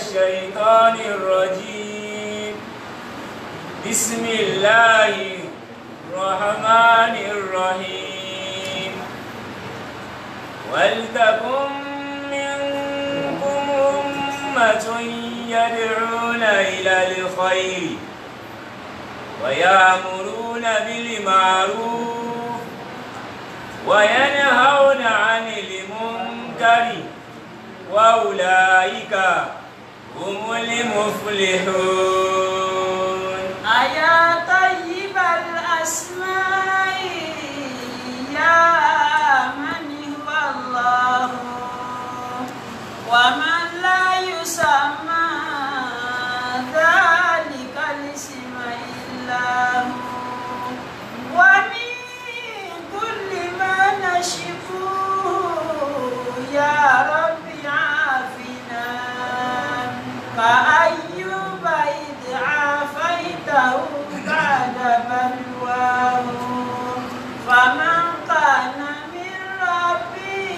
الشيطان الرجيم بسم الله الرحمن الرحيم ولتكن منكم أمة يدعون إلى الخير ويأمرون بالمعروف وينهون عن المنكر وأولئك هم المفلحون. أيا طيب الأسماء يا من هو الله ومن لا يسمى ذلك الاسم إلا هو ومن كل ما نشكوه يا رب عافنا كأيوب إذ عافيته بعد بلواه فمن كان من ربي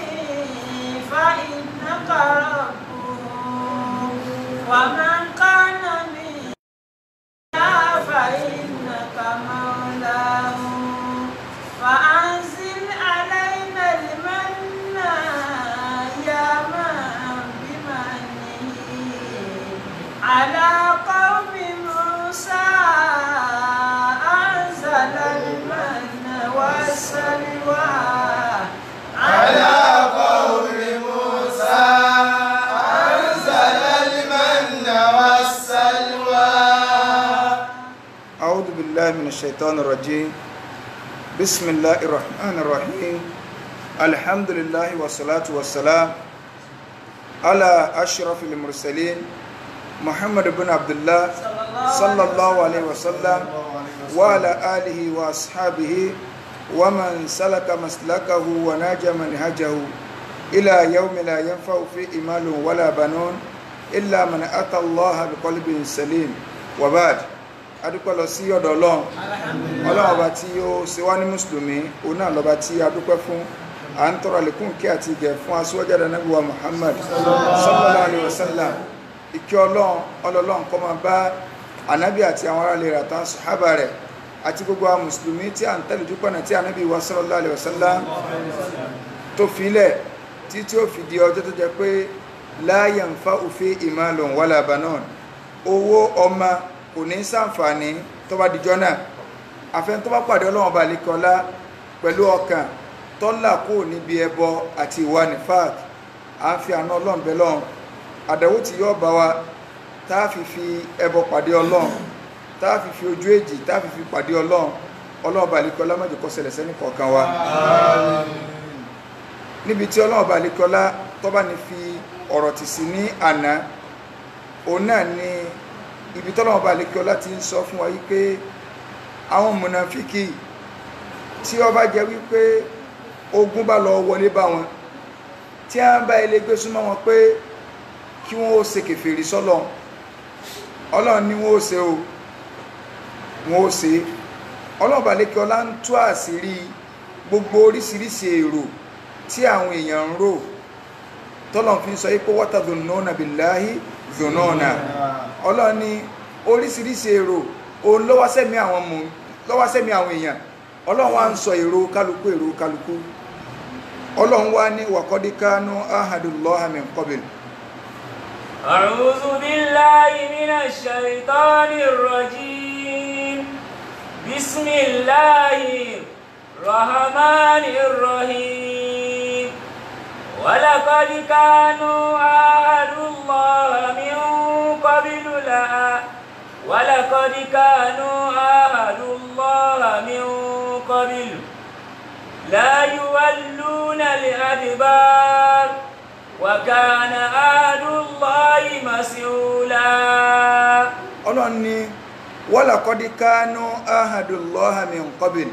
فإنك ربه ومن كان من فإنك مولاه فأنزل علينا المن يا من بمنه على قوم موسى أنزل المن والسلوى على قوم موسى أنزل المن والسلوى. أعوذ بالله من الشيطان الرجيم. بسم الله الرحمن الرحيم. الحمد لله والصلاة والسلام على أشرف المرسلين محمد بن عبد الله صلى الله عليه وسلم وعلى آله وأصحابه ومن سلك مسلكه وناج منهجه إلى يوم لا ينفع فيه مال ولا بنون إلا من أتى الله بقلب سليم وبعد. adúpẹ́ lọ sí ọ̀dọ̀ Ọlọ́run ọba tí ó ṣe wá ní mùsùlùmí òun náà lọ́ba tí a dúpẹ́ fún. À ń tọrọ àlékún kí àti ìgẹ̀ fún aṣíwájú Ànábì wa Muhammad sallallahu alaihi wasallam. Ìkẹ́ Ọlọ́run kó máa bá ànábì àti àwọn ará ilé rẹ̀ àtàwọn sàhábà rẹ̀ àti gbogbo àwọn mùsùlùmí tí à ń tẹ̀lé ojúpọ̀nà tí ànábì wa sallallahu alaihi wasallam tó filẹ̀ tí ó fi di ọjọ́ tó jẹ́ pé la yanfa'u fihi malun wala banun, owó ọmọ kò ní ṣàǹfààní tó bá dijọ́ náà àfẹn tó bá pàdé Ọlọ́run ọba àlékọ́lá pẹ̀lú ọkàn tọ́lá kò níbi ẹbọ àti ìwà nifaq. À ń fi àná Ọlọ́run bẹ lọ́run àdẹ̀wò tí yóò bá wa tá a fi ẹbọ pàdé Ọlọ́run, tá a fi ojú èjì tá a fi pàdé Ọlọ́run ọba àlékọ́lá má jẹ́ kó ṣẹlẹ̀ sẹ́ni kọ̀ọ̀kan wa. Níbi tí Ọlọ́run ọba àlékọ́lá tó bá ní fi ọ̀rọ̀ tì sí ní àná, òun náà ni ibi tọ́lọ́wọ́ bá lékẹ́ ọlá ti ń sọ fún wa wípé àwọn mùnàfíkì tí ó bá jẹ́ wípé ogun bá lọ wọlé bá wọn, tí a ń bá ilé gbé súnmọ́ wọn pé kí wọ́n ó ṣe kèfèrí sọ́lọ̀, Ọlọ́run ni wọ́n ó ṣe o, wọ́n ó ṣe. Ọlọ́run bá lékẹ́ ọlá ń tú àṣírí gbogbo oríṣiríṣi èrò tí àwọn èèyàn ń rò, tọ́lọ́run fi ń sọ wípé watadhunnuna billahi dhununa. Ọlọ́run ní oríṣiríṣi èrò òun lọ́wọ́sẹ́mi àwọn èèyàn. Ọlọ́run wá ń sọ èrò kálukú. Ọlọ́run wá ní wa qad kanu ahadullahi min qabl. أعوذ بالله من الشيطان الرجيم بسم الله الرحمن الرحيم ولقد كانوا عاهدوا الله من قبل ولقد كانوا عاهدوا الله من قبل لا يولون الأدبار وكان عهد الله مسؤولا. Ọlọ́run ní walaqad kanu ahadullahi min qabl.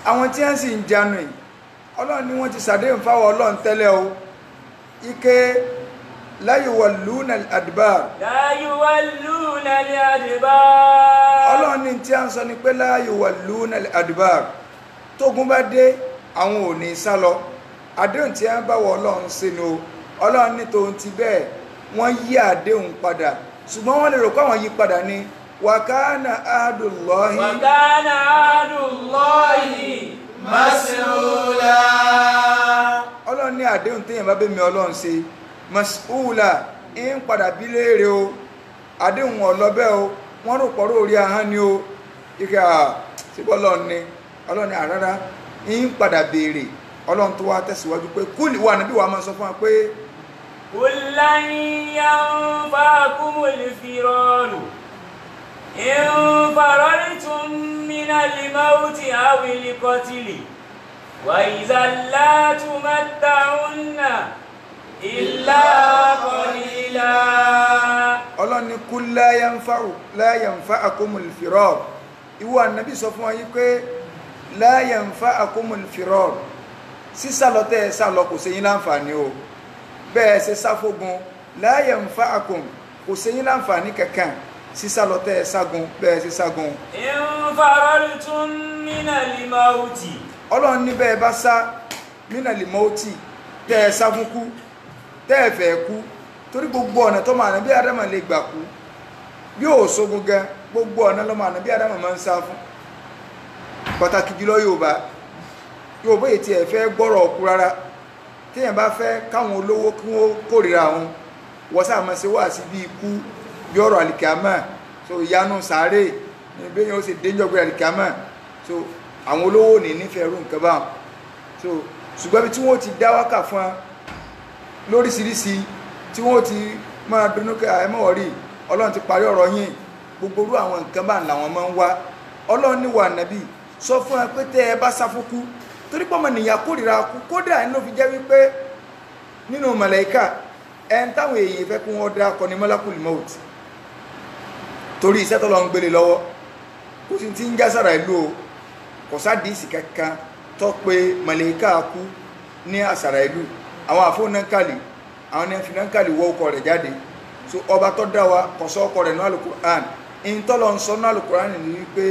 Àwọn tí wọ́n sì ń jánu yìí Ọlọ́run ní wọ́n ti ṣàdéhùn fáwọn Ọlọ́run tẹ́lẹ̀ o ike la yuwalluna al-adbar. La yuwalluna al-adbar. Ọlọ́run ní tí a ń sọ ni pé la yuwalluna al-adbar. Tógun bá dé àwọn ò ní sá lọ. Àdéhùn tí a ń bá wọ Ọlọ́run sínú Ọlọ́run ní tòun ti bẹ́ẹ̀ wọ́n yí àdéhùn padà ṣùgbọ́n wọ́n lè rò pé àwọn yí padà ní wàkánà àádùlọ́hì wàkánà àádùlọ́hì mas'ula. ọlọ́run ní àdéhùn téèyàn bá bẹ́mi ọlọ́run ṣe mas'ula ń padà bí léèrè o àdéhùn ọlọ́bẹ́ o wọ́n rò pọ̀rọ̀ orí ahọ́n ni o ike síbọ̀ ọlọ́run ní àrárá ń padà béèrè ọlọ́run tó wá tẹ̀síwájú pé kúlì wà níbí wàá máa sọ fún wa pé kullan yanfa'akumul firaru in farartum minal mawti awil qatli wa idhan la tumatta'unna illa qalila. ọlọ́run ní kul la yanfa'akumul firaru ìwọ ànábì sọ fún wa yí pé la yanfa'akumul firaru sísálọ tẹ́ ẹ sálọ kò ṣe yín láǹfààní o bẹ́ẹ̀ ṣe sáfógun la yanfa'akum kò ṣe yín láǹfààní kankan sísálọ tẹ́ ẹ ságun bẹ́ẹ̀ ṣe ságun. in farartum minal mawti. ọlọ́run ní bẹ́ẹ̀ bá sá minal mawti tẹ́ ẹ sá fún kú tẹ́ ẹ fẹ́ kú torí gbogbo ọ̀nà tó máa ná bí Ádámà lè gbà kú bí ò sógun gan gbogbo ọ̀nà ló máa ná bí Ádámà máa ń sá fún pàtàkì jùlọ Yorùbá yìí tí ẹ fẹ́ gbọ́rọ̀ ọkú rárá téèyàn bá fẹ́ káwọn olówó kí wọ́n kórìíra wọn wọ́n sáà máa ṣe wá sí bí ikú bí ọ̀rọ̀ àlìkàmà so ìyanu sàárè ní bí yẹn ó ṣe dénjọ́ àlìkàmà so àwọn olówó ní nífẹ̀ẹ́ rú nǹkan báwọn so ṣùgbọ́n bí tí wọ́n ti dá wákà fún wa lóríṣiríṣi tí wọ́n ti máa dunú kí ẹ mọ̀ rí ọlọ́run ti parí ọ̀rọ̀ yín gbogbo orú àwọn nǹkan bá làwọn máa ń wá ọlọ́run ní wà nábì sọ fún ẹ pé tẹ́ ẹ bá sáfúkú torí pọ́ mọ̀nìyàn kórìíra kú kódà ẹni ló fi jẹ́ wípé nínú màláíkà ẹni táwọn èèyàn fẹ́ kí wọ́n dá akọ ní malakul maut torí iṣẹ́ tó lọ ń gbélé lọ́wọ́ kó sì ti ń já sára ìlú o kò sádìísì kankan tó pé màláíkà kú ní àsàrà ìlú àwọn àfọ̀nàkàlì àwọn ẹni fìnàkàlì wọ ọkọ rẹ̀ jáde so ọba tó dá wa kò sọ ọkọ rẹ̀ ní alukur'an ìtọ́lọ̀ ń sọ ní alukur'an ní wípé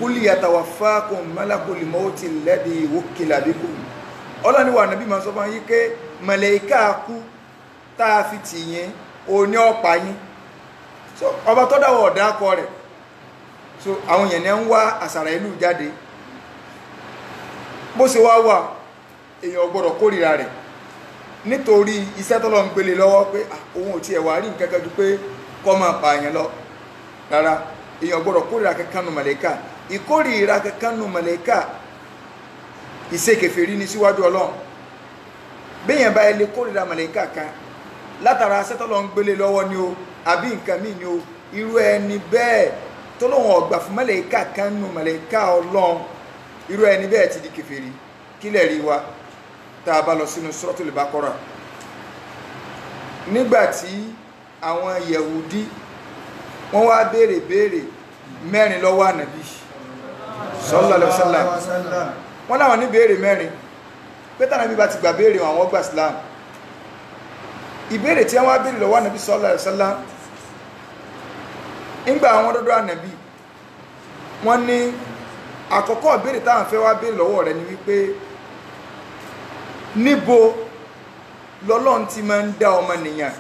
kúlì yatawaffakum malakul mauti alladhi wukkila bikum ọlọ́ni wà nàbí ma sọ fún yí pé màláíkà kú táa fi tì yín o ní ọ̀pá yín so ọba tó dáwọ̀ ọ̀dá akọ rẹ̀ so àwọn èèyàn ń wá àsàrà ìlú jáde bó ṣe wá wà èèyàn gbọ́dọ̀ kórìíra rẹ̀ nítorí iṣẹ́ tọ́lọ́ ń gbélé lọ́wọ́ pé òun ò tiẹ̀ wá rí nǹkan kan ju pé kọ́ máa pààyàn lọ rárá èèyàn gbọ́dọ̀ kórìíra kankan nù màláíkà ìkórìíra kankan nù màláíkà ìṣekèfèrí ní síwájú Ọlọ́run béèyàn bá ilé kórìíra màláíkà kan látara sẹ́tọ́lọ́ ń gbélé lọ́wọ́ ni o àbí nǹkan míì ni o irú ẹni bẹ́ẹ̀ tó lóun ọ̀gbà fún màláíkà kan nù màláíkà Ọlọ́run irú ẹni bẹ́ẹ̀ ti di kèfèrí kílẹ̀ rí wa tá a bá lọ sínú Suratul Baqara nígbàtí àwọn Yẹ̀húdí wọ́n wá béèrè mẹ́rin lọ́wọ́ ànàbí sallallahu alaihi wasallam wọ́n láwọn ní béèrè mẹ́rin pé tànàbí bá ti gbà béèrè àwọn gbà Islam ìbéèrè tí wọ́n wá béèrè lọ́wọ́ ànàbí sallallahu alaihi wasallam ńgbà àwọn dọ́dọ̀ ànàbí wọ́n ní àkọ́kọ́ béèrè táwọn fẹ́ wá béèrè lọ́wọ́ rẹ̀ ni wípé níbo lọ́lọ́run ti máa ń dá ọmọnìyàn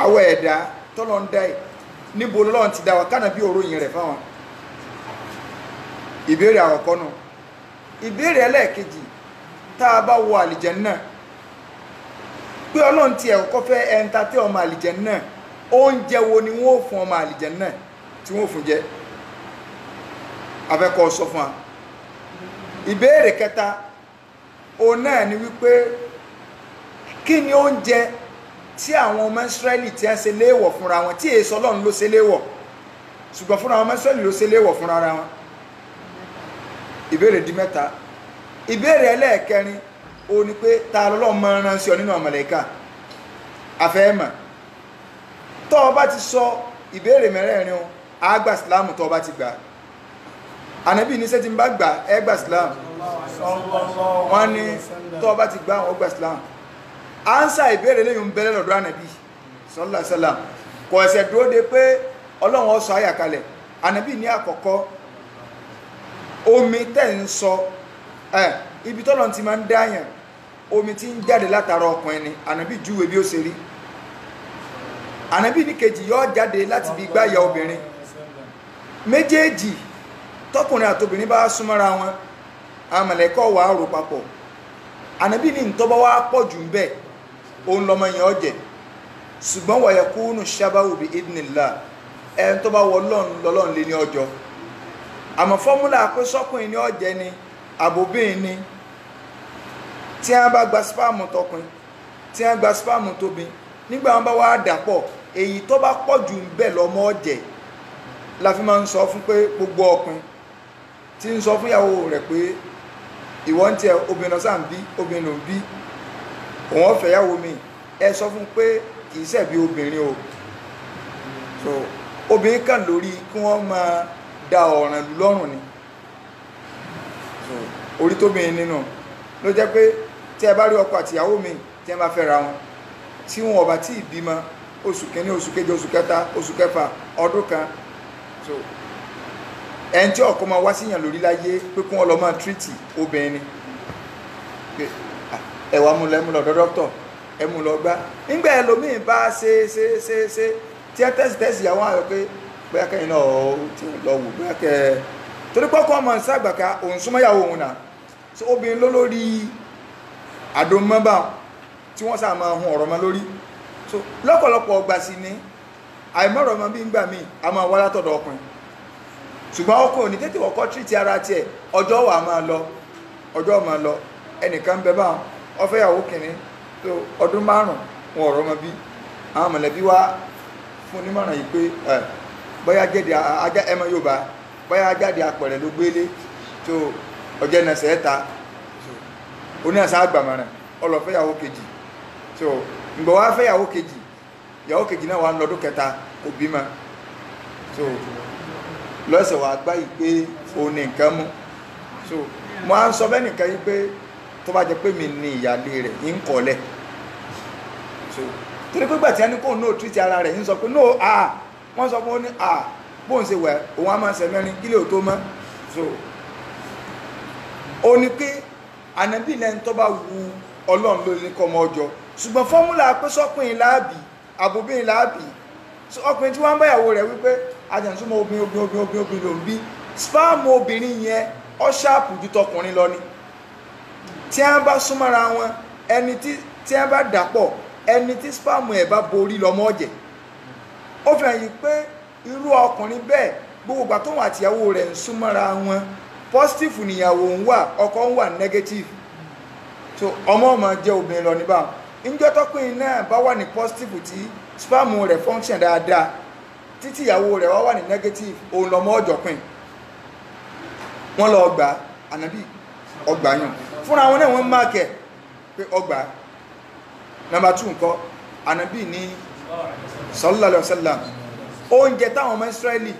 àwọ̀ ẹ̀dá tọ́lọ́ ń dá ẹ̀ níbo lọ́lọ́run ti dá wa kánà bí òróyìn rẹ̀ fáwọn ìbéèrè àkọ́kọ́ nù ìbéèrè ẹlẹ́ẹ̀kejì tá a bá wọ àlìjẹ́nnà pé ọlọ́run ti ẹ̀kọ́ fẹ́ ẹ̀ńtà tí ọmọ àlìjẹ́nnà oúnjẹ wo ni wọ́n fún ọmọ àlìjẹ́nnà tí wọ́n fún jẹ afẹ́kọ́ sọ fún wa ìbéèrè kẹta òun náà ni wípé kí ni oúnjẹ tí àwọn ọmọ Ísírẹ́lì tí a ṣe léèwọ̀ fúnra wọn tí èso Ọlọ́run ló ṣe léèwọ̀ ṣùgbọ́n fúnra àwọn ọmọ Ísírẹ́lì ló ṣe léèwọ̀ fúnra ara wọn ìbéèrè di mẹ́ta ìbéèrè ẹlẹ́ẹ̀kẹrin òun ni pé ta lọ́lọ́run máa rán sí ọ nínú màláíkà afẹ́mà tó o bá ti sọ ìbéèrè mẹ́rẹ̀ẹ̀rin o àgbà sílámù tó o bá ti gbà ànábì ní sẹ́tí ń bá gbà ẹgbà sílámù wọ́n ní tó o bá ti gbà àwọn ọgbà sílámù ánsà ìbéèrè lẹ́yìn ń bẹ̀rẹ̀ lọ́dọ̀ ànábì sallallahu alaihi wasallam kò ẹ̀sẹ̀ dúró de pé ọlọ́run ó sọ àyàkalẹ̀ ànábì ní àkọ́kọ́ omi tẹ́ ń sọ ibi tọ́lọ́run ti máa ń dáyàn omi tí ń jáde látara ọkùnrin ni ànábì júwe bí ó ṣe rí ànábì ní kejì yóò jáde láti bí gbá ìyá obìnrin méjèèjì tọkùnrin àtobìnrin bá súnmọ́ra wọn àwọn mọ̀lẹ́kọ̀ wà á rò papọ̀ ànábì ní ntọ́bọ̀ wá pọ̀ jù ń bẹ̀ òun lọ́mọ yẹn ọ̀jẹ̀ ṣùgbọ́n wa yakunu shabahu bi idnillah ẹni tó bá wọ lọ́lọ́run lé ní ọjọ́ àmọ́ fọ́múlà pé sọ́kùnrin ní ọ̀jẹ̀ ni àbòbìn ni tí wọ́n bá gba spáàmù tọkùnrin tí wọ́n gba spáàmù tóbi nígbà wọn bá wá dàpọ̀ èyí tó bá pọ̀ jù ń bẹ̀ lọ́mọ ọ̀jẹ̀ la fi máa ń sọ fún pé gbogbo ọkùnrin tí ń sọ fún ìyàwó rẹ̀ pé ìwọ ń tiẹ̀ obìnrin ọ̀sán ń bí obìnrin ló ń bí òun ọ̀fẹ́ ìyàwó mi ẹ sọ fún pé kìí ṣẹ̀bi obìnrin o so obìnrin kan lórí kí wọ́n máa da ọ̀ràn lù lọ́rùn ni so orí tóbìnrin nínú ló jẹ́ pé tí ẹ bá rí ọkọ àti ìyàwó mi tí ẹ bá fẹ́ ra wọn tí wọn ò bá tí ì bímọ oṣù kìíní oṣù kejì oṣù kẹta oṣù kẹfà ọdún kan so ẹni tí ọkọ máa wá síyàn lórí láyé pé kí wọ́n lọ máa tírìtì obìnrin ni ẹwà mú lẹ́mú lọ́dọ̀ dọ́kítọ̀ ẹmú lọ gbá nígbà ẹlòmíì bá ṣe tí ẹ tẹ́sì ìyàwó àyọ̀ pé bóyá kẹ́yìn náà ó ti lọ wò bóyá kẹ́ torí pọ́kọ́ ọmọ ṣàgbàká òun súnmọ́ ìyàwó òun náà so obìnrin ló lórí àdómọ́bà tí wọ́n sáà máa hun ọ̀rọ̀ mọ́ lórí so lọ́pọ̀lọpọ̀ ọgbà sí ni àìmọ́rọ̀ mọ́ bí ń gbà míì a máa wá látọ̀dọ̀ ọkùnrin ṣùgbọ́n ọkùnrin ní tètè ọkọ̀ tírìtì ara tiẹ̀ ọjọ́ wà máa lọ ẹnìkan bẹ báwọn ọfẹ́ ìyàwó kìíní tó ọdún 5 wọn ọ̀rọ̀ mọ́ bí àwọn mọ̀lẹ́bí wá fún onímọ̀ràn yìí pé bóyá jáde ajá ẹmọ Yorùbá bóyá jáde apẹ̀rẹ̀ ló gbélé tó ọjọ́ ẹ̀nà sẹ́ẹ̀ta oníyànsá àgbàmọ̀ràn ọlọ́fẹ́ ìyàwó kejì tó ǹgbọ̀ wá fẹ́ ìyàwó kejì náà wà ń lọ́dún kẹta kò bímọ tó lọ́sẹ̀ wà gbá yìí pé òun ní nǹkan mú so mo á ń sọ bẹ́ẹ̀ nìkan yìí pé tó bá jẹ́ pé mi ní ìyáálé rẹ̀ ń kọ́lẹ̀ so torí pé gbà tí a ní kóun náà tírìtì ara rẹ̀ ń sọ pé no wọ́n sọ pé ó ní bóun ṣe wẹ̀ òun á máa ṣe mẹ́rin kílè ò tó mọ́ so ó ní pé ànábì lẹ́ni tó bá wu Ọlọ́run ló ní kọ́ ọmọ ọjọ́ ṣùgbọ́n fọ́múlà pé sọ́kùnrin láàbì àbòbìnrin láàbì ọkùnrin tí wọ́n ń báyàwó rẹ̀ wípé ajànsúmọ́ obìnrin ló ń bí spam obìnrin yẹn ọ ṣáàpù ju tọkùnrin lọ ni tí a bá súnmọ́ra wọn ẹni tí a bá dàpọ̀ ẹni tí spam ẹ̀ bá borí lọ́mọ ọ̀jẹ̀ ó fi hàn yí pé irú ọkùnrin bẹ́ẹ̀ gbogbo ìgbà tóun àtìyàwó rẹ̀ ń súnmọ́ra wọn positive níyàwó ń wà ọkọ ń wà negative so ọmọ jẹ́ obìnrin lọ níbà níjọ́ tọkùnrin náà bá wà ní positive tí spam rẹ̀ function dáadáa títí ìyàwó rẹ̀ wá wà ní negative òun lọmọ ọjọ́pin wọ́n lọ gbà ànábì ọgbà yàn fúnra wọn náà wọ́n máàkẹ̀ pé ọgbà number 2 nǹkan ànábì ní sallallahu alaihi wasallam oúnjẹ táwọn ọmọ Ísírẹ́lì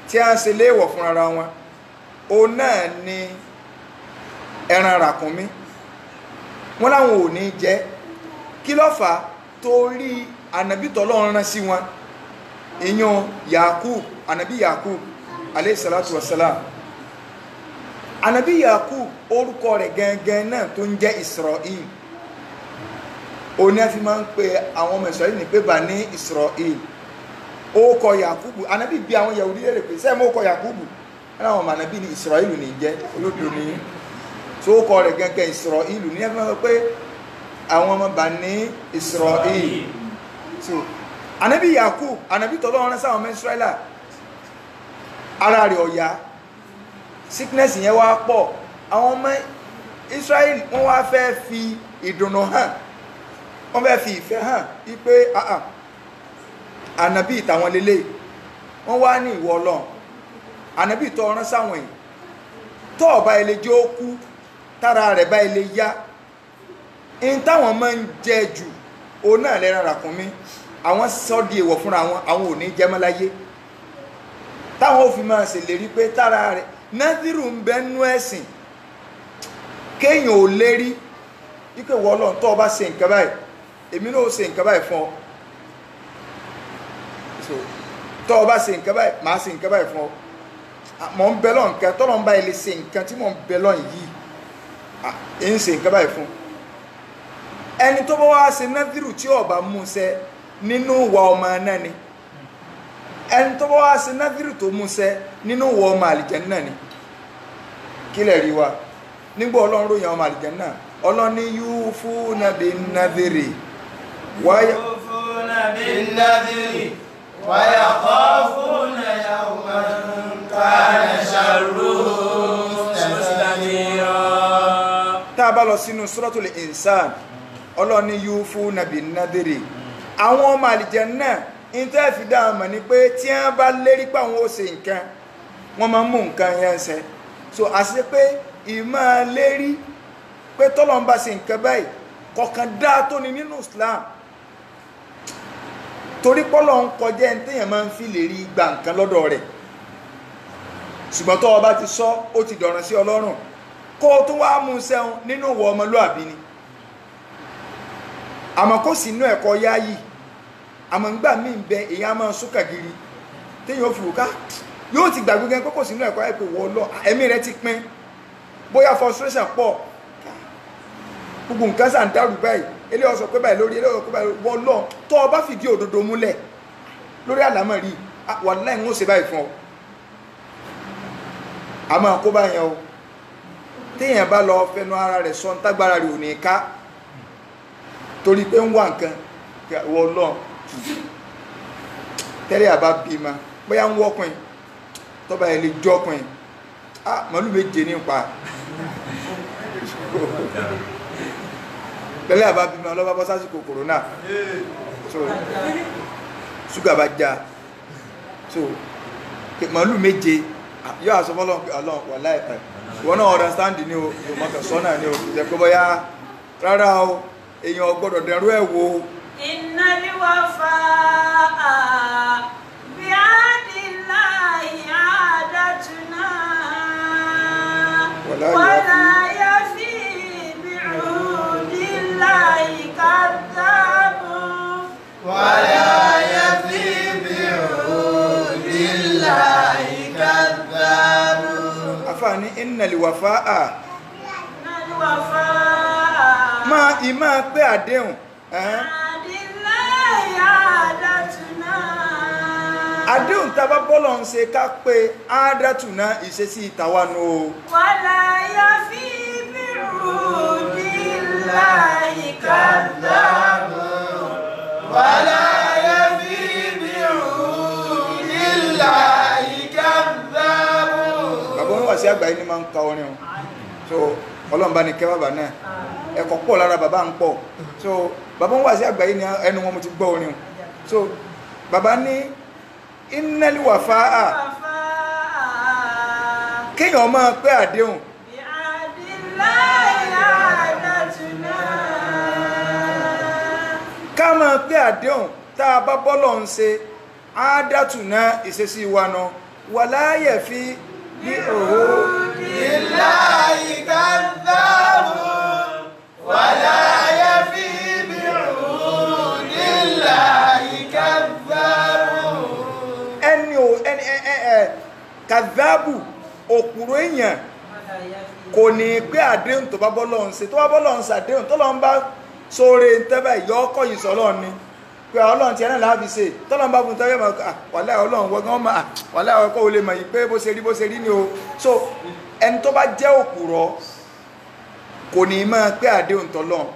tí a ń ṣe léèwọ̀ fúnra wọn òun náà ni ẹran ràkúnmí wọ́n láwọn ò ní jẹ kí ló fà torí ànábì tọ́lọ́run rán sí wọn ìyàn Yakub ànábì Yakub alayhi salatu wassalam ànábì Yakub orúkọ rẹ̀ gangan náà tó ń jẹ́ Israel ó ní a fi máa ń pe àwọn ọmọ Israel ní pé bà ní Israel ó kọ Yakub ànábì bí àwọn Yahudi lè pè sẹ́ẹ̀ mọ́ kọ Yakub àwọn ọmọ ànábì ní Israel ní jẹ́ olódò ní tó kọ rẹ̀ gangan Israel ní a fi máa ń pé àwọn ọmọ bà ní Israel so anabi Yakub anabi tọ́lọ́run rán sáwọn ọmọ Ísírẹ́lì ara rẹ̀ ọ̀yá sickness yẹn wá pọ̀ àwọn ọmọ Ísírẹ́lì wọ́n wá fẹ́ fi ìdùnnú hàn wọ́n fẹ́ fi ìfẹ́ hàn wípé anabi ìtàwọn lélẹ̀ wọ́n wá ní ìwọ Ọlọ́run anabi tọ́ rán sáwọn yìí tọ́ ọba ilé jẹ́ ó kú tára rẹ̀ bá ilé yá in táwọn máa ń jẹ jù òun náà lẹ́ran ràkúnmí àwọn sọ́dí èwọ̀ fúnra wọn àwọn ò ní jẹ́mọ́láyé táwọn ò fi máa ṣèlérí pé tára rẹ̀ nádìrú ń bẹ nú ẹ̀sìn kéèyàn ò lérí wípé wọ́n Ọlọ́run tó bá ṣe nǹkan báyìí èmi náà ó ṣe nǹkan báyìí fún ọ tó bá ṣe nǹkan báyìí màá ṣe nǹkan báyìí fún ọ mọ̀ ń bẹ lọ́n nǹkan tọ́lọ́ ń bá ilé ṣe nǹkan tí mọ̀ ń bẹ lọ́n yìí ń ṣe nǹkan báyìí fún ẹni tó bá wá ṣe nádìrú tí ó bá mú ṣẹ nínú ìwà ọmọ náà ni ẹni tó bá wá ṣe nádìrú tó mú ṣẹ nínú ìwà ọmọ àlìjánnà ni kí lè rí wa nígbà Ọlọ́run ròyìn ọmọ àlìjánnà Ọlọ́run ní yufuna bin nadhiri yufuna bin nadhiri wa yakhafuna yawman kana sharruhu mustatira. tá a bá lọ sínú suratul insan Ọlọ́run ní yufuna bin nadhiri àwọn ọmọ àlìjánnà in tẹ́ fi dá ọmọ ní pé tí wọ́n bá lérí pé àwọn ó ṣe nǹkan wọ́n máa mú nǹkan yẹn ṣẹ so àṣẹ pé ìmọ̀ lérí pé tọ́lọ̀ ń bá ṣe nǹkan báyìí kọ̀kan dá tó ní nínú Islam torí pọ́lọ̀ ń kọjá ẹni téèyàn máa ń fi lè rí gba nǹkan lọ́dọ̀ rẹ̀ ṣùgbọ́n tó o bá ti sọ ó ti dọ̀ràn sí Ọlọ́run kó o tún wá mú sẹ́hun nínú ìwọ ọmọlúàbí ni àmọ́ kó sì inú ẹ̀kọ́ yáyì àmọ́ ńgbà míì ń bẹ èèyàn máa súnkà gírí téèyàn ó fi wùká yóò ti gbàgbé gan pé kò sínú ẹ̀kọ́ ẹ̀pẹ̀ wọ́ lọ ẹ̀mí rẹ ti pín bóyá frustration pọ̀ gbogbo nǹkan sàn dárú báyìí ilé ọ̀sọ̀ pé báyìí lórí ilé ọ̀sọ̀ pé báyìí wọ́ lọ tó o bá fìdí òdodo múlẹ̀ lórí àlámọ̀rí wàláhì ń ó ṣe báyìí fún ọ àmọ́ kó bá yẹn o téèyàn bá lọ fẹnu ara rẹ̀ sọ ntágbára rẹ̀ ò ní ká torí pé ń wà nǹkan wọ́ lọ tẹ́lẹ̀ àbá bímọ bóyá ń wọ́kùn tọ́ba ẹ̀ lè jọ́kùn màálù méje nípa tẹ́lẹ̀ àbá bímọ ọlọ́bá bọ́ sásìkò kòrónà so ṣúgà bá já so màálù méje yóò àṣọ fọ́lọ́ ọlọ́run wà láìpẹ́ wọ́n náà understand ní o ìmọ̀kàn sọ́nà ní o jẹ́ pé bóyá rárá o èèyàn gbọ́dọ̀ dẹ̀rú ẹ̀ wo innal wafaa bi'ahdillahi 'adatuna wala yafi bi'udillahi kadhabun wala yafi bi'udillahi kadhabun. àfààní innal wafaa máa ìmá pé àdéhùn àdéhùn tàbá bọ́lọ̀ ń ṣe ká pé àádátùná ìṣesí ìtàwánú o wala yafi bi'udillahi kadhabun wala yafi bi'udillahi kadhabun. bàbá wọn wà sí àgbáyé ní máa ń ka orin o so ọlọ́mbà ní kẹ́ bàbá náà ẹ̀kọ́ pọ̀ lára bàbá ń pọ̀ so bàbá wọn wà sí àgbáyé ní ẹnu wọn mo ti gbọ́ orin o so bàbá ní innal wafaa kéèyàn máa pé àdéhùn ká máa pé àdéhùn tá a bá bọ́lọ̀ ń ṣe àádátùná ìṣesí wa náà wala yafi bí òhó billahi kadhabun wala yafi bi'udillahi kadhabun. kàdábù òkúrò èèyàn kò ní pé àdéhùn tó bá bọ́lọ̀ ń ṣe tó bá bọ́lọ̀ ń ṣe àdéhùn tó lọ ń bá sóore tẹ́bà ìyọ́ ọkọ̀ yìí sọ́lọ́ ni pé ọlọ́run ti ẹ̀nà láàbí ṣe tọ́lọ́n bá fún tọ́yọ́ wàlá ọlọ́run wọ́gán ọmọ wàlá ọkọ̀ olè mọ̀ yìí pé bó ṣe rí ni o so ẹni tó bá jẹ́ òkúrọ̀ kò ní máa pé àdéhùn tọ́lọ́run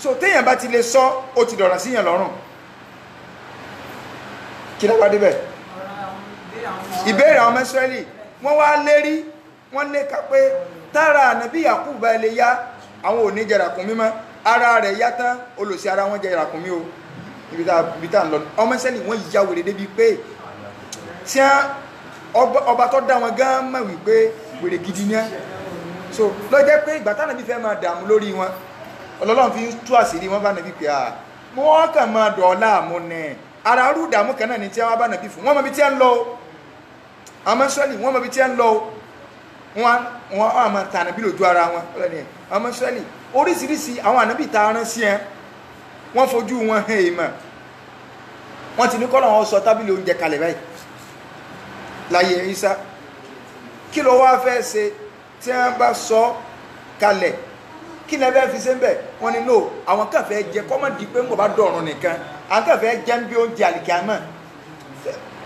so téèyàn bá ti lè sọ ó ti dọ̀rọ̀ síyàn lọ́rùn kí ló wá débẹ̀ ìbéèrè àwọn Ísírẹ́lì wọ́n wá lérí wọ́n lé ká pé tára ànábì Yakubu bá lè yá àwọn ò ní jẹ ràkúnmí mọ́ ara rẹ̀ yá tán olùsí ara wọn jẹ ràkúnmí o ibi tá ń lọ ọmọ Ísírẹ́lì wọ́n yíya wèrè débi pé tí ọba tó dá wọn gán mọ̀ wípé wèrè gidi ní so ló jẹ́ pé ìgbà tánàbí fẹ́ máa dààmú lórí wọn Ọlọ́run fi tú àṣírí wọn bá nàbí pé wọ́n kàn máa dọ̀ọ́lá àmúnẹ̀ ara rú ìdààmú kan náà ní tí wọ́n bá nàbí fún wọ́n mọ̀ bí tí ń lọ ọmọ Ísírẹ́lì wọ́n mọ̀ bí tí ń lọ wọ́n àmọ́ tànàbí lójú ara wọn ọmọ Ísírẹ́lì oríṣiríṣi àwọn ànábì ta rán sí ẹ wọ́n fojú wọn hàn èèmọ̀ wọ́n ti ní kọ́lọ̀ wọn sọ tábìlì oúnjẹ kalẹ̀ báyìí láyé Ìsá kí ló wá fẹ́ ṣe tí wọ́n bá sọ kalẹ̀ kí ni ẹ fẹ́ fi ṣe ń bẹ̀ wọ́n ní no àwọn kan fẹ́ jẹ kọ́mọ̀dì pé ń bọ̀ bá dọ̀rùn nìkan àwọn kan fẹ́ jẹ́ ń bí oúnjẹ àlìkàmọ́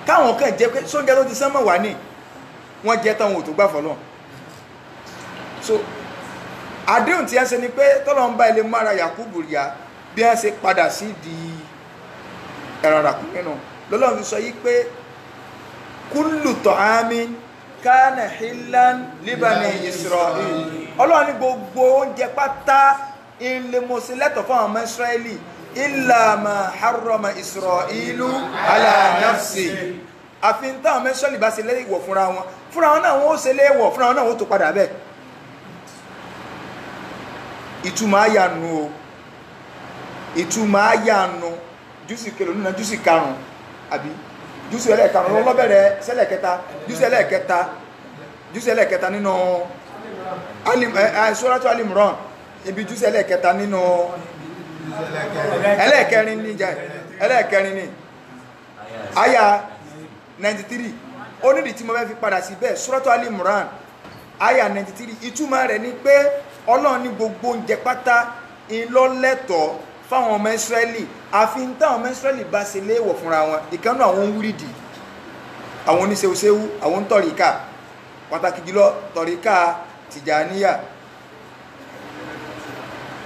káwọn kan jẹ́ pé sóúnjẹ tó ti sánmọ̀ wà ní wọ́n jẹ́ tán wọn ò tó gbà fọ́lọ́ so àdéhùn tí ẹ ṣe ni pé tọ́lọ́ ń bá ilé mara Yakubu ríà bí wọ́n ṣe padà sí di ẹ̀rọ ràkúnmí nù lọ́lọ́run fi sọ yí pé kullu ta'amin kana hillan li bani Isra'il ọlọ́run ní gbogbo oúnjẹ pátá ilé mọ̀sí lẹ́tọ̀ fún àwọn ọmọ Israẹli illa ma harrama Isra'ilu ala nafsi àfihàn táwọn ọmọ Israẹli bá ṣe léèwọ̀ fúnra wọn náà wọ́n ó ṣe léèwọ̀ fúnra wọn náà wọ́n tó padà bẹ́ẹ̀ ìtumọ̀ ayànú o ìtumọ̀ ayànú jùsì kèlò nínú jùsì karùn-ún àbí jùsì ẹlẹ́ẹ̀karùn-ún lọ́bẹ̀rẹ̀ jùsì ẹlẹ́ẹ̀kẹta nínú Suratu Al-Imran ibi jùsì ẹlẹ́ẹ̀kẹta nínú ẹlẹ́ẹ̀kẹrin ní àyà 93 ó nídìí tí mo fẹ́ fi padà sí bẹ́ẹ̀ Suratu Al-Imran àyà 93 ìtumọ̀ rẹ̀ ni pé Ọlọ́run ní gbogbo oúnjẹ pátá ìlọ́lẹ́tọ̀ fáwọn ọmọ Ísírẹ́lì àfi táwọn ọmọ Ísírẹ́lì bá ṣe léèwọ̀ fúnra wọn ìkànnù àwọn wúrídì àwọn oníṣẹ́wúṣẹ́wú àwọn tọ̀ríkà pàtàkì jùlọ tọ̀ríkà Tìjàníyà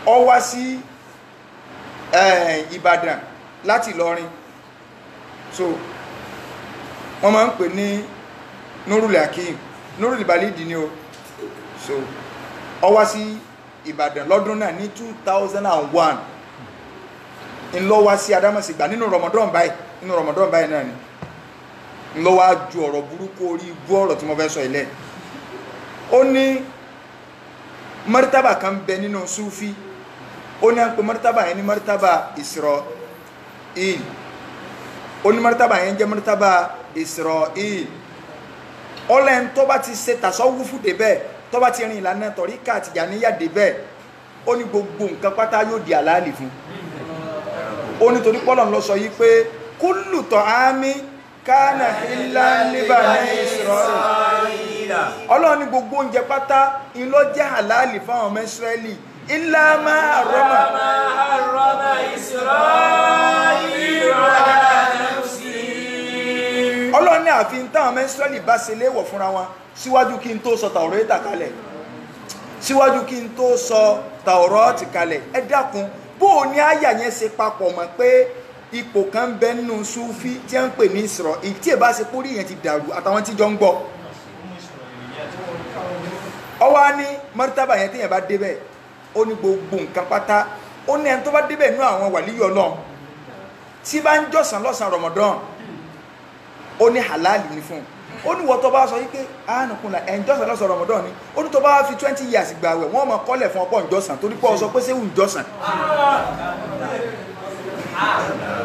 ó wá sí Ìbàdàn láti Ìlọrin so wọ́n máa ń pè ní Nurul Hakim Nurul Balidi ni o so ó wá sí Ìbàdàn lọ́dún náà ní 2001 ńlọ wá sí Adámọ̀sìgbà nínú Ramadan báyìí náà ni ńlọ wá ju ọ̀rọ̀ burúkú orí ibú ọ̀rọ̀ tí mo fẹ́ sọ ilẹ̀ ó ní martaba kan bẹ nínú Sufi ó ní à ń pè martaba yẹn ní martaba Isra'il ó ní martaba yẹn jẹ́ martaba Isra'il ọlẹ́n tó bá ti ṣe tasawufu débẹ̀ tó bá ti rìn ìlànà tọ̀ríkà Tìjàníyà débẹ̀ ó ní gbogbo nǹkan pátá yóò di àlàálì fún ó ní torí pọ́lọ̀ lọ sọ yí pé kullu ta'ami kana hillan li bani Isra'il ọlọ́run ní gbogbo oúnjẹ pátá ìlọ jẹ́ àlàálì fáwọn ọmọ Ísírẹ́lì illa ma harrama Isra'il ala nafsihi ọlọ́run ní àfi táwọn ọmọ Ísírẹ́lì bá ṣe léèwọ̀ fúnra wọn síwájú kí n tó sọ Tàórátà kalẹ̀ síwájú kí n tó sọ Tàórátà kalẹ̀ ẹ dákun bó o ní àyà yẹn ṣe papọ̀ mọ́ pé ipò kan bẹ nínú Súfí tí wọ́n ń pè ní Ísírẹ́lì tí ẹ bá ṣe kórìí yẹn ti dàrú àtàwọn tí jọ ń gbọ́ ọwọ́ ní mọ́rítàbà yẹn tí yẹn bá débẹ̀ ó ní gbogbo nǹkan pátá ó ní ẹni tó bá débẹ̀ nínú àwọn wàlíyí Ọlọ́run tí bá ń jọ̀sán lọ́sàn Ramadan ó ní halali ní fún ó ní wọ́n tó bá sọ wípé àánùkúnlá ẹ̀ǹjọ́sàn lọ́sàn Ramadan ni ó ní tó bá fi 20 years gbààwẹ̀ wọ́n mọ̀ kọ́lẹ̀ fún ọ̀pọ̀ ìjọsàn torí pé ó sọ pé séwù ìjọsàn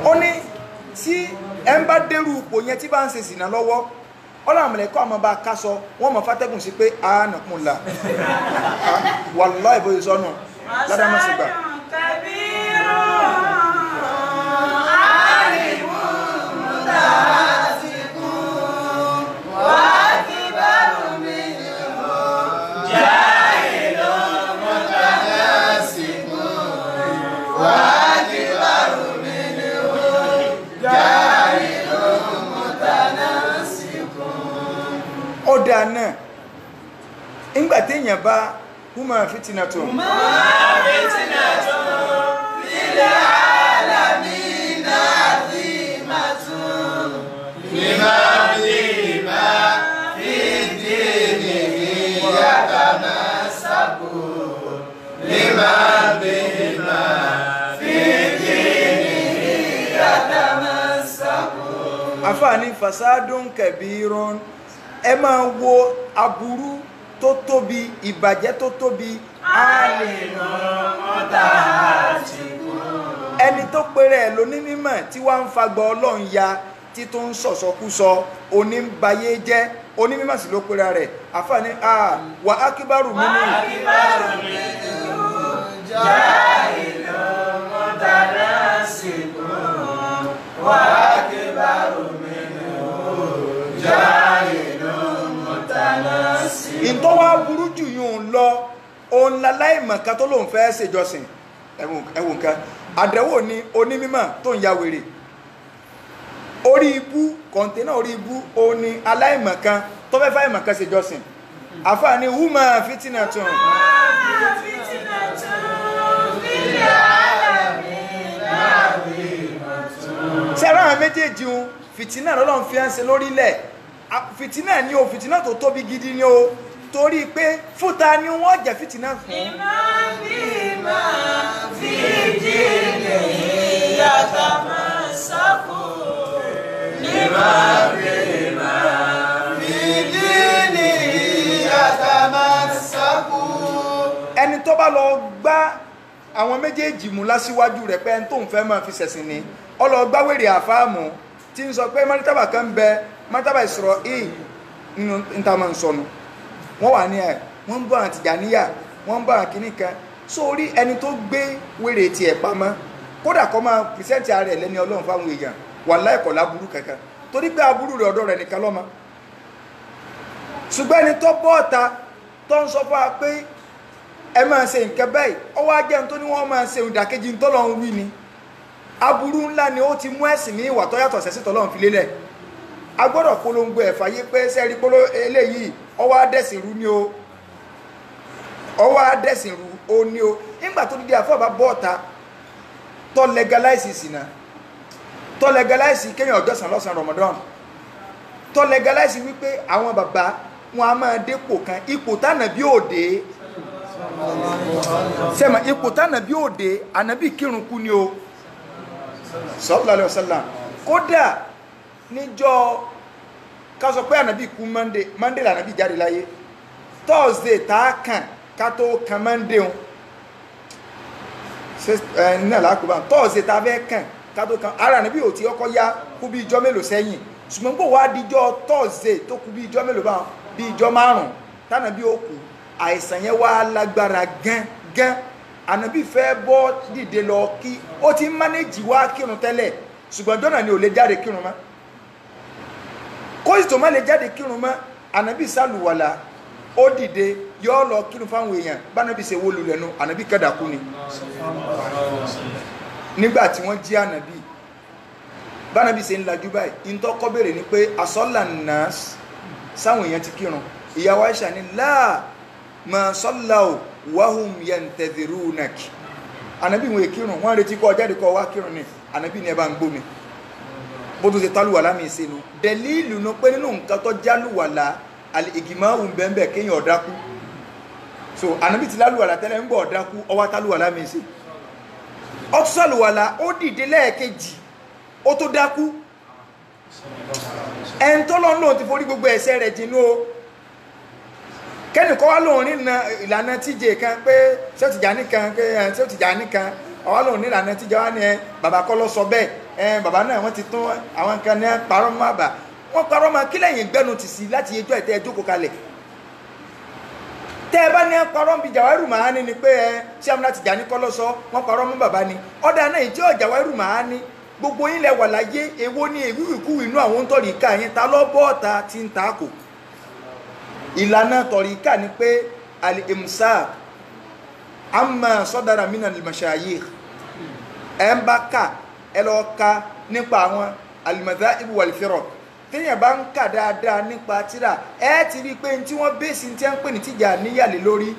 ó ní tí ẹ ń bá dérú ipò yẹn tí bá ń ṣe sìnà lọ́wọ́ ọlọ́mọlẹ́kọ́ ọmọ bá kásọ wọ́n mọ̀ fátẹ́gùn sí pé àánùkúnlá wallahi ìbò ìsọ́nù ládàmọ́sígbà ó dáa náà ìgbà téèyàn bá húmọ̀ fìtínà tó lílẹ̀ alamina zimatun lima bima fìdínihi yatamasaku lima bima fìdínihi yatamasaku. àfààní fasadun kabirun ẹ máa wo aburú tó tóbi ìbàjẹ́ tó tóbi ẹni tó pèrè ẹ̀ lóní mímọ̀ tí wá ń fagbọ́ Ọlọ́run ya tí tó ń sọ̀sọkúsọ oníbayé jẹ́ onímímọ̀ sí ló pèrè rẹ̀ àfààní wà ákíbárù mímú wà ákíbárù mímú ìtọ́ wá burú jù yóò lọ ó òun láláìmọ̀kan tó lóun fẹ́ ṣèjọsìn ẹ̀wọ̀n kan àdẹ̀wò ni onímímọ̀ tó ń ya wèrè orí ibú kọ̀ǹtẹ́nà orí ibú òun ni aláìmọ̀kan tó fẹ́ fẹ́ ìmọ̀kan ṣèjọsìn àfààní wúmọ̀ fìtínà tún sẹ́rọ̀ àwọn méjèèjì ń fìtínà lọ́lọ́run fi ń ṣe lórílẹ̀ fìtínà ni o fìtínà tó tóbi gidi ni o torí pé fúta ni wọ́n jẹ́ fìtínà fún. bímọ fìdí lè yàtọ̀ máa sọ́kù. bímọ fìdí lè yàtọ̀ máa sọ́kù. ẹni tó bá lọ gbá àwọn méjèèjì mú lásìwájú rẹ̀ pé ẹni tó ń fẹ́ máa fi ṣẹ̀sìn ni ọlọ́gbáwèrè àfáàmù tí ń sọ pé mọ́nítàbà kan bẹ mọ́nítàbà Ísírẹ́lì nínú ìtàmà ń sọnù wọ́n wà ní ẹ̀ wọ́n ń bọ̀ àti Tìjàníyà wọ́n ń bọ̀ àti kìíní kan sórí ẹni tó gbé wèrè tiẹ̀ pamọ́ kódà kọ́ máa pìrìsẹ́ǹtì ara ẹ̀ lẹ́ni Ọlọ́run fáwọn èèyàn wàláhì kò láburú kankan torí pé aburú rẹ̀ ọ̀dọ̀ rẹ̀ nìkan lọ́mọ ṣùgbọ́n ẹni tó bọ́ ọ̀ta tó ń sọ fún wa pé ẹ máa ṣe nǹkan bẹ́ẹ̀ ọwọ́ ajẹ́ tó ní wọ́n máa ṣe ìdàkejì tó lọ́n wí ni aburú ńlá ni ó ti mú ẹ̀sìn ní ìwà tó yàtọ̀ sẹ́sì tọ́lọ́run fi lélẹ̀ a gbọ́dọ̀ polongo ẹ̀fà yé pé sẹ́rí polo eléyìí ọwọ́ adẹ́sìn rú ni o ọwọ́ adẹ́sìn rú o ní o nígbà tó dídí àfọ́ọ̀bá bọ́ọ̀ta tó legalize ìsìnà tó legalize kéèyàn ọjọ́sàn lọ́sàn Ramadan tó legalize wípé àwọn bàbá wọn a máa dépò kan ipò tánàbí òde sẹ́mà ipò tánàbí òde ànábì kírun kú ni o sallallahu alaihi wasallam kódà níjọ́ ká sọ pé ànábì kú Monday lànábì jáde láyé Thursday tá a kàn ká tó kan Monday un náà lákòóbá Thursday tá a fẹ́ kàn ká tó kan ara ànábì ò tí ọkọ̀ yá kú bí ijọ́ mélòó sẹ́yìn ṣùgbọ́n kó wá díjọ́ Thursday tó kú bí ijọ́ mélòó bá bí ijọ́ márùn-ún tánàbí ó kú àìsàn yẹn wá lágbára gán ànábì fẹ́ bọ́ dìde lọ kí ó ti ń mánéjì wá kírun tẹ́lẹ̀ ṣùgbọ́n jọ́nà ni ò lè jáde kírun mọ́ kó sì tó má lè jáde kírun mọ́ ànábì sálùwàlà ó dìde yọ́ lọ kírun fáwọn èèyàn bánábì ṣe wó lulẹ̀ nu ànábì kẹ́dàkú ni nígbà tí wọ́n jí ànábì bánábì ṣe ń lajú báyìí ń tọ́kọ́ béèrè ni pé asọ́là náà sáwọn èèyàn ti kírun ìyàwó Àìṣà ní láà ma sọ́láò wahum yantadhirunaki ànábì wọn èkírùn wọ́n retí kọ́ jáde kọ́ wá kírùn ní ànábì ní ẹbá ń gbómi bó tó ṣe tálùwàlá mi ṣe nù dẹ̀líìlù ní pé nínú nǹkan tó jálùwàlá ìgbìmọ̀ bẹ́ẹ̀ kéèyàn ọ̀dákú so ànábì ti lálùwàlá tẹ́lẹ̀ ń gbọ́ ọ̀dákú ọwá tálùwàlá mi ṣe ọtún sálùwàlá ó dìde lẹ́ẹ̀kejì ó tó dákú ẹn tó lọ́n lóun ti forí gbogbo ẹ̀ṣẹ̀ rẹ̀ jìnnú o kẹ́nì kọ́ wá lóun ní ìlànà tíje kan pé ṣé ó Tìjàní kan pé ṣé ó Tìjàní kan ọwá lóun ní ìlànà tíje wá ní bàbá kọ́ ló sọ bẹ́ẹ̀ bàbá náà wọ́n ti tún àwọn kan ní parọ́ mọ́ àbá wọ́n parọ́ mọ́ kí lẹ́yìn gbẹ́nu ti sí láti yẹjọ́ ẹ̀tẹ́ ẹjókòó kalẹ̀ tẹ́ ẹ bá ní parọ́ bí Jàwáhírù Màání ni pé ṣé àmúlá Tìjàní kọ́ ló sọ wọ́n parọ́ mọ́ bàbá ni ọ̀dà náà ìjọ Jàwáhírù Màání gbogbo yín lẹ wà láyé èwo ni ìwíwìkú inú àwọn tọ̀ríkà yẹn ta lọ́ bọ́ọ̀ta ti ń ta kò ìlànà tọ̀ríkà ni pé al-imsak amma sadara min al-mashayikh ẹ̀ ń bá ká ẹ lọ ka nípa àwọn al-madhahib wal-firaq téèyàn bá ń kà dáadáa nípa tíra ẹ ti rí i pé tí wọ́n bèèsì tí wọ́n ń pè ní Tìjàníyà lé lórí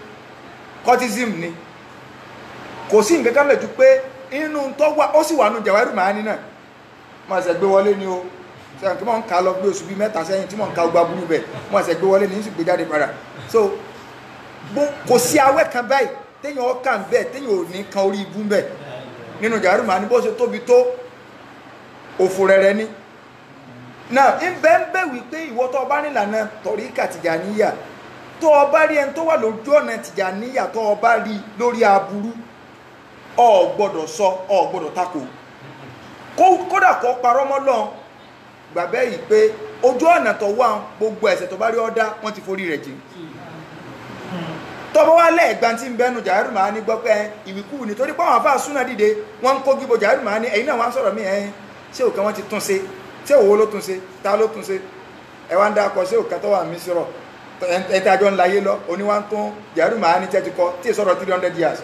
cultism ni kò sí nǹkan kan lẹ́jú pé inú tó wá ó sì wà nù Jàwáhírù Màání náà mo ṣe gbé wọlé ni o sẹ́yìn tí mo ń ka lọ bí oṣù bíi mẹ́ta sẹ́yìn tí mo ń ka ọgbà burú bẹ̀ mo ṣe gbé wọlé ní í sì gbé jáde padà so kò sí awẹ́ kan báyìí téèyàn ó kà ń bẹ́ẹ̀ téèyàn ò ní kan orí ibú bẹ́ẹ̀ nínú Jàwáhírù Màání bó ṣe tóbi tó òfò rẹ̀rẹ̀ ni náà ń bẹ́ wípé ìwọ tó bá nílànà tọ̀ríkà Tìjàníyà tó o bá rí ẹni tó wà lójú ọ̀nà Tìjàníyà tó o bá rí lórí aburú o gbọ́dọ̀ sọ o gbọ́dọ̀ tako kódà kó parọ́ mọ́ lọ́n gbàgbẹ́ yìí pé ojú ọ̀nà tó wà gbogbo ẹ̀ṣẹ̀ tó bá rí ọ́dá wọ́n ti forí rẹ̀ jìn tọ́bọ́ wá lẹ́ẹ̀gbọ́n tí ń bẹ́nu Jàwáhírù Màání gbọ́ pé ìwìkú ni torí pé àwọn àfáà súnà dìde wọ́n ń kó gíbo Jàwáhírù Màání ẹ̀yin náà wọ́n á sọ̀rọ̀ mí ṣé òkan wọ́n ti tún ṣe ṣé òwò ló tún ṣe ta ló tún ṣe ẹ wá ń dákọ ṣé òkan tó wà mí sọ̀rọ̀ ẹ̀tẹ́ àjọ ńláyé lọ oníwá tó jàrú màá ní tẹ́tí kọ tí è sọ̀rọ̀ 300 years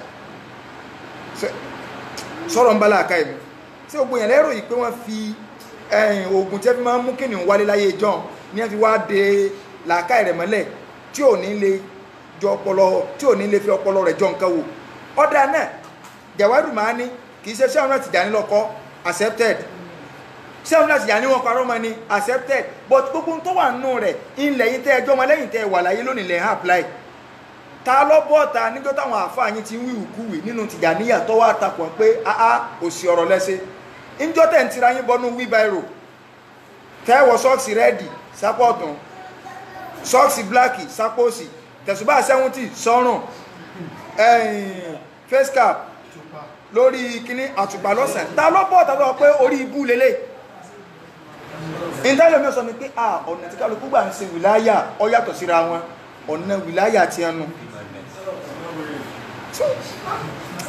sọ̀rọ̀ ń bá láàká ìmú tí ó gbìyàn lẹ́rọ yìí pé wọ́n fi oògùn tí ẹ fi máa ń mú kìnnìún wálé láyé john ní ẹ fi wá de làákà rẹ̀ mọ́lẹ̀ tí ò ní lè jọ ọpọlọ tí ò ní lè fi ọpọlọ rẹ̀ jọ nǹkan wò ọ̀dà náà jàwárù máa ní kì í ṣe ṣé àwọn Tìjàní lọ́kọ́ accepted ṣé àwọn Tìjàní wọn parọ́ mọ́ ni accepted but gbogbo tó wà nínú rẹ̀ ilẹ̀ yìí tẹ́ ẹjọ́ ọmọ lẹ́yìn tẹ́ wà láyé lónìí lẹ́ apply ta lọ bọ́ọ̀ta níjọ́ táwọn àfáà yín ti ń wíwùkúwì nínú Tìjàníyà tó wá takọ̀ pé òsì ọ̀rọ̀ lẹ́sẹ̀ níjọ́ tẹ̀ ń tira yín bọ́nú wheelbarrow tẹ́wọ̀ sọ́ọ̀sì rẹ́ẹ̀dì sápọ̀ ọ̀tún sọ́ọ̀sì bláàkì sápọ̀ òsì tẹ̀sùbá 70 sọ́rùn face cap lórí kíní àtùpà lọ́sàn ta lọ bọ́ọ̀ta lọ pé orí ibú lélẹ̀ ìtẹ́lẹ̀mí sọ mi pé ọ̀nà tí kálukú gbà ń ṣe wìláyà ó yàtọ̀ síra wọn ọ̀nà wìláyà ti ẹnu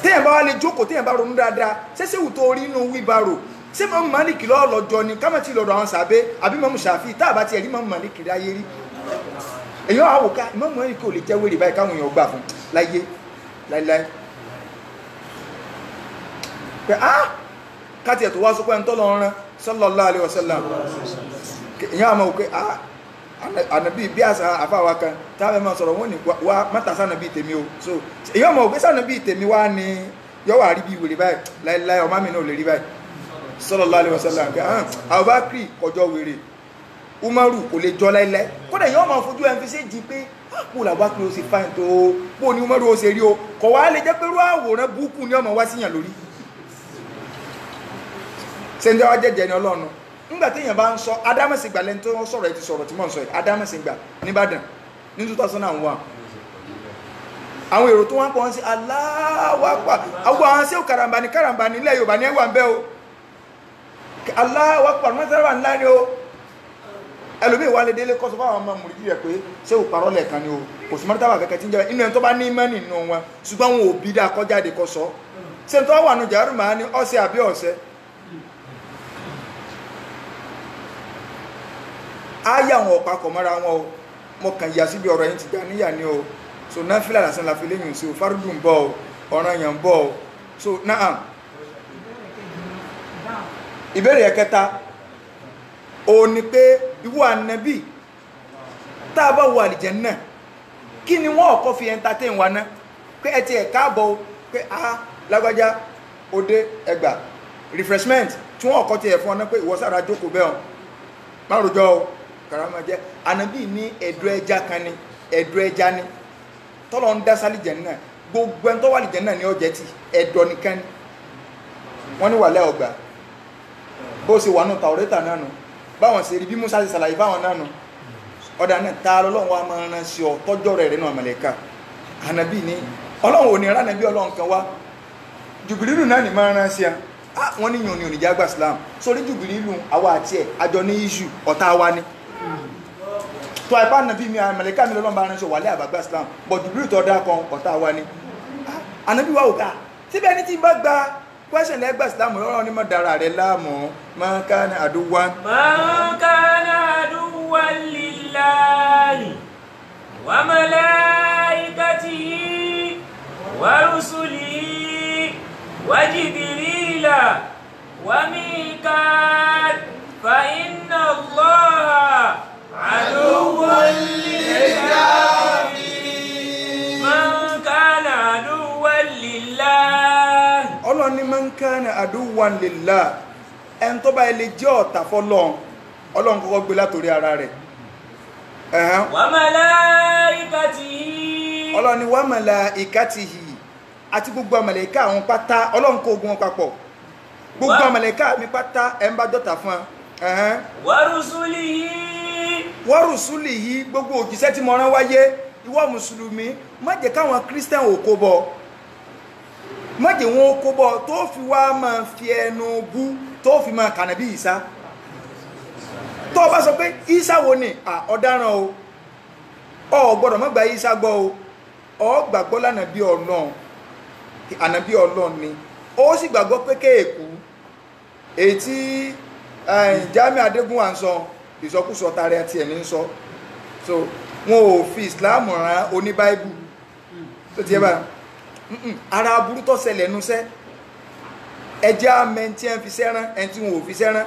téèyàn bá wá lè jókòó téèyàn bá ronú dáadáa ṣẹ́ṣẹ́ wù tó rí inú wíbarò ṣé mọ́mú Málíkì lọ́ọ̀lọ́jọ́ ni kámẹ́tì lọ́dọ̀ àwọn sàbẹ́ àbí mọ́mú Ṣàfíì tá àbá ti ẹ̀rí mọ́mú Málíkì ráyé rí èyàn àwòká mọ́mú Málíkì ò lè jẹ́ wèrè báyìí káwọn èèyàn gbà fún láyé láíláí pé káti ẹ̀ tó wá sọpẹ́ ntọ́ lọ́rùn sallallahu alaihi wasallam èyàn àmọ́ òkè ànàbí bí àṣà àfáwà kan táwọn ẹmọ sọ̀rọ̀ wọ́n ní wá mọ́ta sánàbí tèmi o so èyàn mọ̀ òkè sánàbí tèmi wá ní yọ́wà rí bí wèrè báyìí láíláí ọmọ mi náà lè rí báyìí sallallahu alaihi wasallam Abubakar kọjọ wèrè Umaru kò lè jọ láíláí kódà èyàn máa fojú ẹ̀ fi ṣe jí pé pò làbákiri ó sì fáìn tó pò ní Umaru ó ṣe rí o kọ̀ wá lè jẹ́ pé rú àwòrán búkú ní ọmọ wá síyàn lórí ṣe ń jẹ́ wá jẹ́jẹ́ ní Ọlọ́run nígbàtí èyàn bá ń sọ Adámọ̀sìngbà lẹ́ni tó sọ̀rọ̀ ẹ̀ ti sọ̀rọ̀ tí mọ́ ń sọ ẹ̀ Adámọ̀sìngbà nìbàdàn ní 2001 àwọn èrò tó wọ́n pọ̀ wọ́n sí Allahu Akbar àwọn àwọn sí karambani ilẹ̀ Yorùbá ní ẹwà ń bẹ́ o Allahu Akbar mọ́sára ńlá ni o ẹlòmí ìwà lè délé kọ́sọ́ fáwọn ọmọ mùrìdí rẹ̀ pé ṣé ò parọ́ lẹ́ẹ̀kan ni o kò sí mọ́tàwà kẹ́kẹ́ tí ń jẹ́ inú ẹni tó bá ní mẹ́nì nínú wọn ṣùgbọ́n wọn ò bí dáa kọjáde kọ́ sọ ṣe ń tọ́ wà nù jàrú màá ní ọ̀sẹ̀ àbí ọ̀sẹ̀ ayé àwọn ọ̀pákọ̀ mọ́ra wọn o mọ́ kàn yà síbi ọ̀rọ̀ yìí Tìjàníyà ni o so náà fílà lásán la fi léyìn sí o fárúdùn bọ́ o ọ̀ràn yàn bọ́ o so náà ìbéèrè ẹ̀kẹta o ní pé ìwọ ànábì tá a bá wọ àlìjánnà kí ni wọ́n ọ̀kọ́ fi entertain wa ná pé ẹ ti ẹ̀ káàbọ̀ pé lágbájá òde ẹgbà refreshment tí wọ́n ọ̀kọ́ ti ẹ̀ fún ọ ná pé ìwọ sára jókòó bẹ́ẹ̀ márùjọ́ o karama jẹ́ ànábì ní ẹ̀dọ̀ ẹja kan ni ẹ̀dọ̀ ẹja ni tọ́lọ ń dá sálì Jánnà gbogbo ẹni tó wà lì Jánnà ní ọjẹ́ ti ẹ̀dọ̀ nìkan ni wọ́n ní wà lẹ́ ọgbà bó ṣe wà nù Tàórátà náà nù báwọn ṣe rí bí Musa ṣe ṣàlàyé báwọn náà nù ọ̀dà náà ta lọ́lọ́run wa máa rán sí ọ tọ́jọ́ rẹ̀ nínú àmàlẹ́kà ànábì ní ọlọ́run ò ní rán ànábì ọlọ́run kan wá Jùbìrìlù náà ní máa rán sí a wọ́n ní yòóní oníjà gba Islam sórí Jùbìrìlù àwa àti ẹ̀ àjọ ní iṣu ọ̀tá wa ni tó àìpá ànábì mi àmàlẹ́kà mi lọ́lọ́run bá rán sí ọ wàlẹ́ àbàgbà Islam bọ̀ Jùbìrìlù tó dá kan ọ̀tá wa ni ànábì wa ò ká síbẹ̀ ní tí bá gba question lẹ́gbà Islam lọ́rọ̀ ní mọ́ dára rẹ̀ láàmú man kana aduwan. Man kana aduwan lillahi wa malaikatihi wa rusulihi wa jibrila wa mikal fa inna Allaha aduwan lillahi. Man kana aduwan lillahi. Ọlọ́run ní man kana aduwan lillah ẹn tó bá ilé jẹ́ ọ̀tá fọ́lọ́run Ọlọ́run kọ́kọ́ gbé látorí ara rẹ̀ wa malaikatihi. Ọlọ́run ní wa malaikatihi àti gbogbo àmàlẹ́ká àwọn pátá Ọlọ́run kó ogun wọn papọ̀ gbogbo àmàlẹ́ká mi pátá ẹ̀ ń bá dọ́ta fún wa rusulihi. wa rusulihi gbogbo òjíṣẹ́ tí mo rán wáyé ìwọ mùsùlùmí má jẹ́ káwọn Christian ò kó bọ̀ mọ́jẹ̀ wọn kó bọ́ tó fi wá máa fi ẹnu bú tó fi máa kànàbí Ìsá tó bá sọ pé Ìsá wo ni ọ̀daràn o ọ gbọ́dọ̀ má gba Ìsá gbọ́ o ọ gbàgbọ́ lánàbí Ọlọ́run ànàbí Ọlọ́run ni ó sì gbàgbọ́ pé kéèkú èyí tí Jamiu Adégúnwà ń sọ ìsọkúsọ tààrẹ àti ẹ̀mí ń sọ so wọn ò fi Islam rán oní Bible tó ti yẹ bá ara aburú tó ṣẹlẹ̀ nusẹ́ ẹjẹ́ amẹ́ tí ẹ fi sẹ́rán ẹni tí wọn ò fi sẹ́rán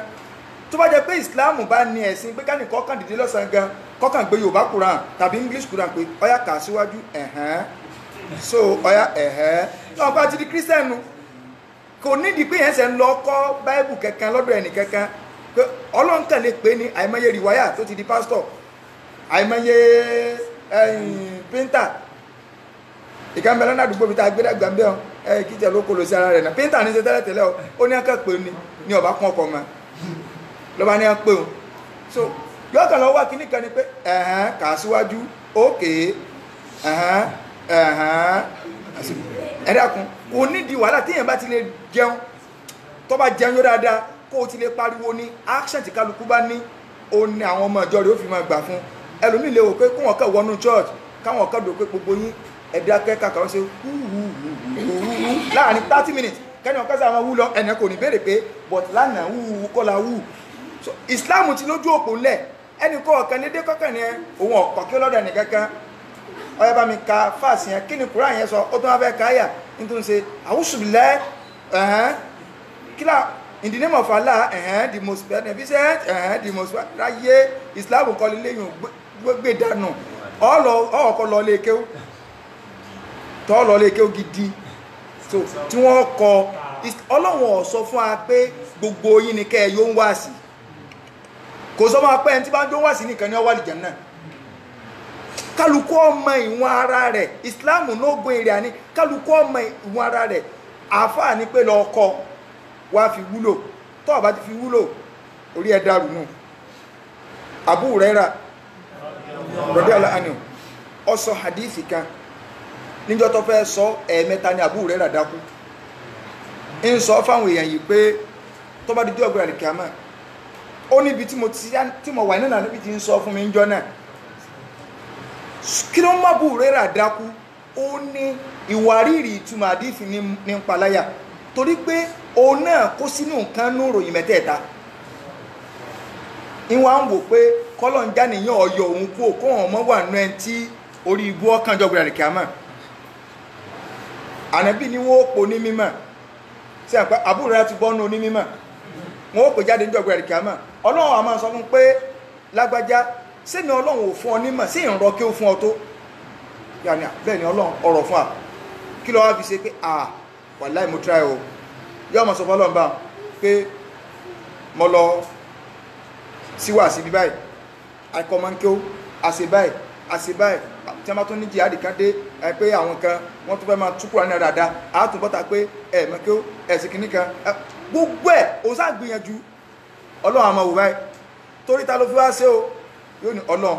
tó bá jẹ́ pé Islam bá ní ẹ̀sìn pé káni kọ́kàn dìde lọ́sàn gan kọ́kàn gbé Yorùbá Quran tàbí English Quran pé ọyá kà síwájú so ọyá náà bá ti di Christian nu kò nídìí pé yẹn ṣe ń lọ kọ́ Bible kankan lọ́dọ̀ ẹnì kankan pé Ọlọ́run kàn lè pè ní àìmọye rìwáyà tó ti di pastor àìmọye painter ìkànnì náà àdúgbò mi tá a gbé dàgbà ń bẹ́ ọ kíjẹ ló kó lọ sí ara rẹ̀ náà painter ní ṣe tẹ́lẹ̀ tẹ́lẹ̀ ó ní akẹ́ pé ní ọba kún ọkọ̀ mọ́ lọ́ba ní pé o so yóò kàn lọ wá kíní kan ni pé kà á síwájú ókè ẹ̀dàkùn kò nídìí wàhálà téèyàn bá ti lè jẹun tó bá jẹun yóò dáadáa kó o ti lè pariwo ní action tí kálukú bá ní ó ní àwọn ọmọ ìjọ rẹ̀ ó fi máa gbà fún ẹlòmíì lè wò pé kó wọn kàn wọnú church káwọn kàn dò pé gbogbo yín ẹ̀dá kẹ́kà kan ṣe láàrin 30 minutes kẹ́ni ọ̀kẹ́ sáà máa wú lọ ẹ̀nà kò ní béèrè pé but lánàá wú kọ́la wú so Islam ti lójú òpó ńlẹ̀ ẹnì kọ́ ọ̀kan lédè kọ́kàn ní òun ọ̀kọ̀ kí ó lọ́dọ̀ ẹnì kankan ọyá bá mi ka fáàsì yẹn kí ni Quran yẹn sọ ó tún wá fẹ́ káyà nítorí ṣe àwùsùlẹ̀ kílà in the name of Allah the most beneficent the most ráyé Islam kọ́ lélẹ́yìn gbé dànù ọ̀ọ́kọ́ lọ lé kéwú tọ́ lọ lé kéwú gidi so tí wọ́n kọ Ọlọ́run ó sọ fún wa pé gbogbo yín ni kẹ́ ẹ yóò ń wá sí kò sọ máa pẹ́ ẹni tí bá ń jó wá sí nìkan ní ọwọ́ àlìjẹ́ náà kálukú ọmọ ìwọ̀n ara rẹ̀ Islam nógún èrè àní kálukú ọmọ ìwọ̀n ara rẹ̀ àáfàá ní pé lọ kọ wá fi wúlò tọ́ bá ti fi wúlò orí ẹ̀ dàrú nù Abu Hurairah radiyallahu anhu ó sọ hadithi kan níjọ́ tó fẹ́ sọ ẹ̀ẹ̀mẹ́ta ní Abu Hurairah dákú ń sọ fáwọn èèyàn yìí pé tó bá dídí ọgbẹ̀rẹ̀ kìámà ó níbi tí mo wà nínú níbi tí ń sọ fún mi ń jọ náà kí ló mọ́ Abu Hurairah dákú ó ní ìwárìrì ìtumọ̀ àdífì ní paláyà torí pé òun náà kó sínú nǹkan ní ìròyìn mẹ́tẹ̀ẹ̀ta ìwọ̀n ń wò pé kọ́lọ̀ ń já nìyàn ọyọ̀ òun kú òkú ọmọ wà nú ẹni tí orí ibú ọkàn jọ gbẹ̀rẹ̀ kìámà ànábì ni wọ́n pò ní mímọ̀ sí àpá Abu Hurairah ti bọ́nú ní mímọ̀ wọ́n pè jáde ní ọgbẹ̀rẹ̀ kìámà Ọlọ́run a máa sọ fún pé lágbájá sẹ́mi Ọlọ́run ò fún ọ nímọ̀ sí ìrànrọ́ kí ó fún ọ tó yàní bẹ́ẹ̀ ni Ọlọ́run ọ̀rọ̀ fún à kí lọ wá fi ṣe pé wàláì mo try o yọ́ mọ̀ sọ fún Ọlọ́run bá pé mo lọ síwà sí bí báyìí àìkọ́ máa ń kí ó àṣẹ báyìí tí a bá tún ní jihadi kan dé pé àwọn kan wọ́n tún fẹ́ máa túkúrà ní dáadáa àátúbọ́ta pé ẹ̀mọ́ kí ó ẹ̀sìn kìíní kan gbogbo ẹ̀ ó sá gbìyànjú Ọlọ́run àmọ́ wò báyìí torí ta ló fi wá ṣe o yóò ní Ọlọ́run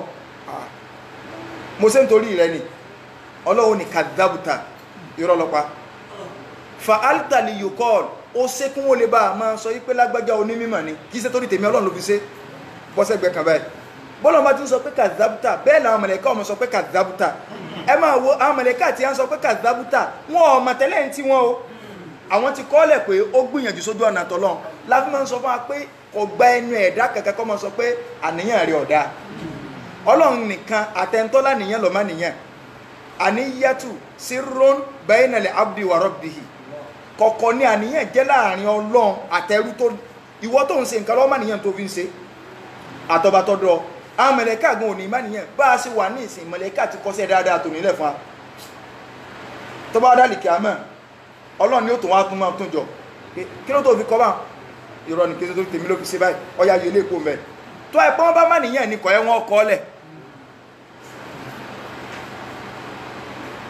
mo ṣe ń torí rẹ ni Ọlọ́run ní kàdábùtà ìrọlọpa fa altali yukol ó ṣe kún ó lè bá a máa sọ yí pé lágbájá onímọ̀ ni kì í ṣe torí tèmi Ọlọ́run ló fi ṣe bọ́sẹ̀gbẹ́ kan báyìí bọ́lọ̀ bá ti ń sọ pé kàzábútà bẹ́ẹ̀ làwọn mọ̀lẹ́kà ọmọ sọ pé kàzábútà ẹ máa wo àwọn mọ̀lẹ́kà tí a ń sọ pé kàzábútà wọn ọmọ tẹ́lẹ̀ tí wọ́n o àwọn ti kọ́lẹ̀ pé ó gbìyànjú sójú ọ̀nà tọ́lọ́n láti máa ń sọ fún wa pé kò gba ẹnu ẹ̀dá kankan kọ́ máa sọ pé àníyàn rẹ̀ ọ̀dá Ọlọ́run nìkan àtẹ̀ntọ́lá nìyẹn lọ́mọ nìyẹn àníyàtù sirrun bainal abdi wa rabbihi kọ̀kọ̀ ní àníyàn jẹ́ láàrin Ọlọ́run àtẹrú tó ìwọ tó ń ṣe nǹkan lọ́mọ nìyẹn tó fi ń ṣe àtọba tọ́dọ̀ àwọn mọ̀lẹ́kà gan òní má nìyẹn bá a ṣe wà ní ìsìn mọ̀lẹ́kà ti kọ́sẹ́ dáadáa tò nílẹ̀ fún wa tó bá dálì kí a mọ̀ Ọlọ́run ni ó tó wá tún máa tún jọ kí ló tó fi kọ́ bá ìrọ̀ ní kéde tó tèmi ló fi ṣe báyìí ọya yìí lè kó mẹ́ tó ẹ̀pọ́n bá má nìyẹn ní kọ̀ ẹ́ wọ́n kọ́ lẹ̀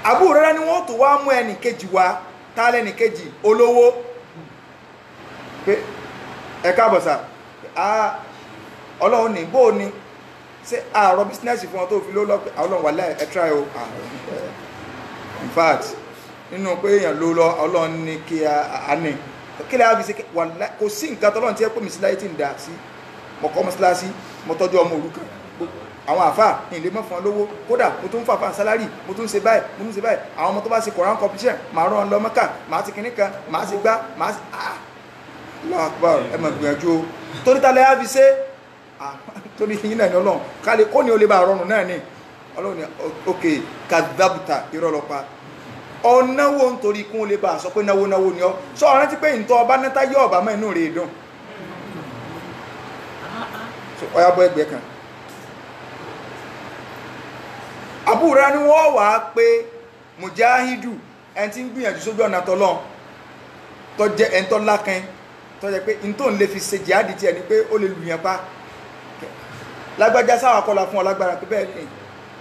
Abu Hurairah ni wọ́n tó wá mú ẹnì kejì wá tálẹ̀ ní kejì olówó pé ẹ káàbọ̀ sà Ọlọ́run ní bóò ni ṣe àárọ̀ bísínẹ́sì fún ọ tó fi ló lọ pé Ọlọ́run wà láì ẹ try o in fact nínú pé èèyàn ló lọ Ọlọ́run ní kí a ní kí lè fi ṣe wà láì kò sí nǹkan tọ́lọ́run tí ẹ pè mí sí láyé tí ń dà sí mọ̀kọ́ mọ́síláṣí mo tọ́jú ọmọ òrukàn àwọn àfà ní ilé mọ́ fún ọ lówó kódà mo tún fà fà sálárì mo tún ṣe báyìí mo tún ṣe báyìí àwọn ọmọ tó bá ṣe Quran competition màá rán lọ Mẹ́kà màá ti kinní kan màá ti gbá màá ti Allahu Akbar ẹ mọ̀ gbìyànjú o torí ta lẹ́ á fi ṣe torí yín náà ní Ọlọ́run kálí kó ní o lè bá rọrùn náà ní ọlọ́run ni ok kadhabta irọ́ ló pa ọ̀náwó nítorí kún lè bá sọ pé náwó ni ọ sọ ọ̀rẹ́ ti pé ìntọ́ ọba nẹ́ta yọ ọba mọ́ inú rẹ̀ dùn ọya bọ́ ẹgbẹ́ kan àbúrò ni wọ́n wà pé mujahidu ẹni tí ń gbìyànjú sójú ọ̀nà tọ́lọ́n tó jẹ́ ẹni tó lákan tó jẹ́ pé n tó ń lè fi ṣe jihadi tí ẹni pé ó lè lùyàn pa lágbájá sáwà kọlà fún ọlágbára pé bẹ́ẹ̀ ni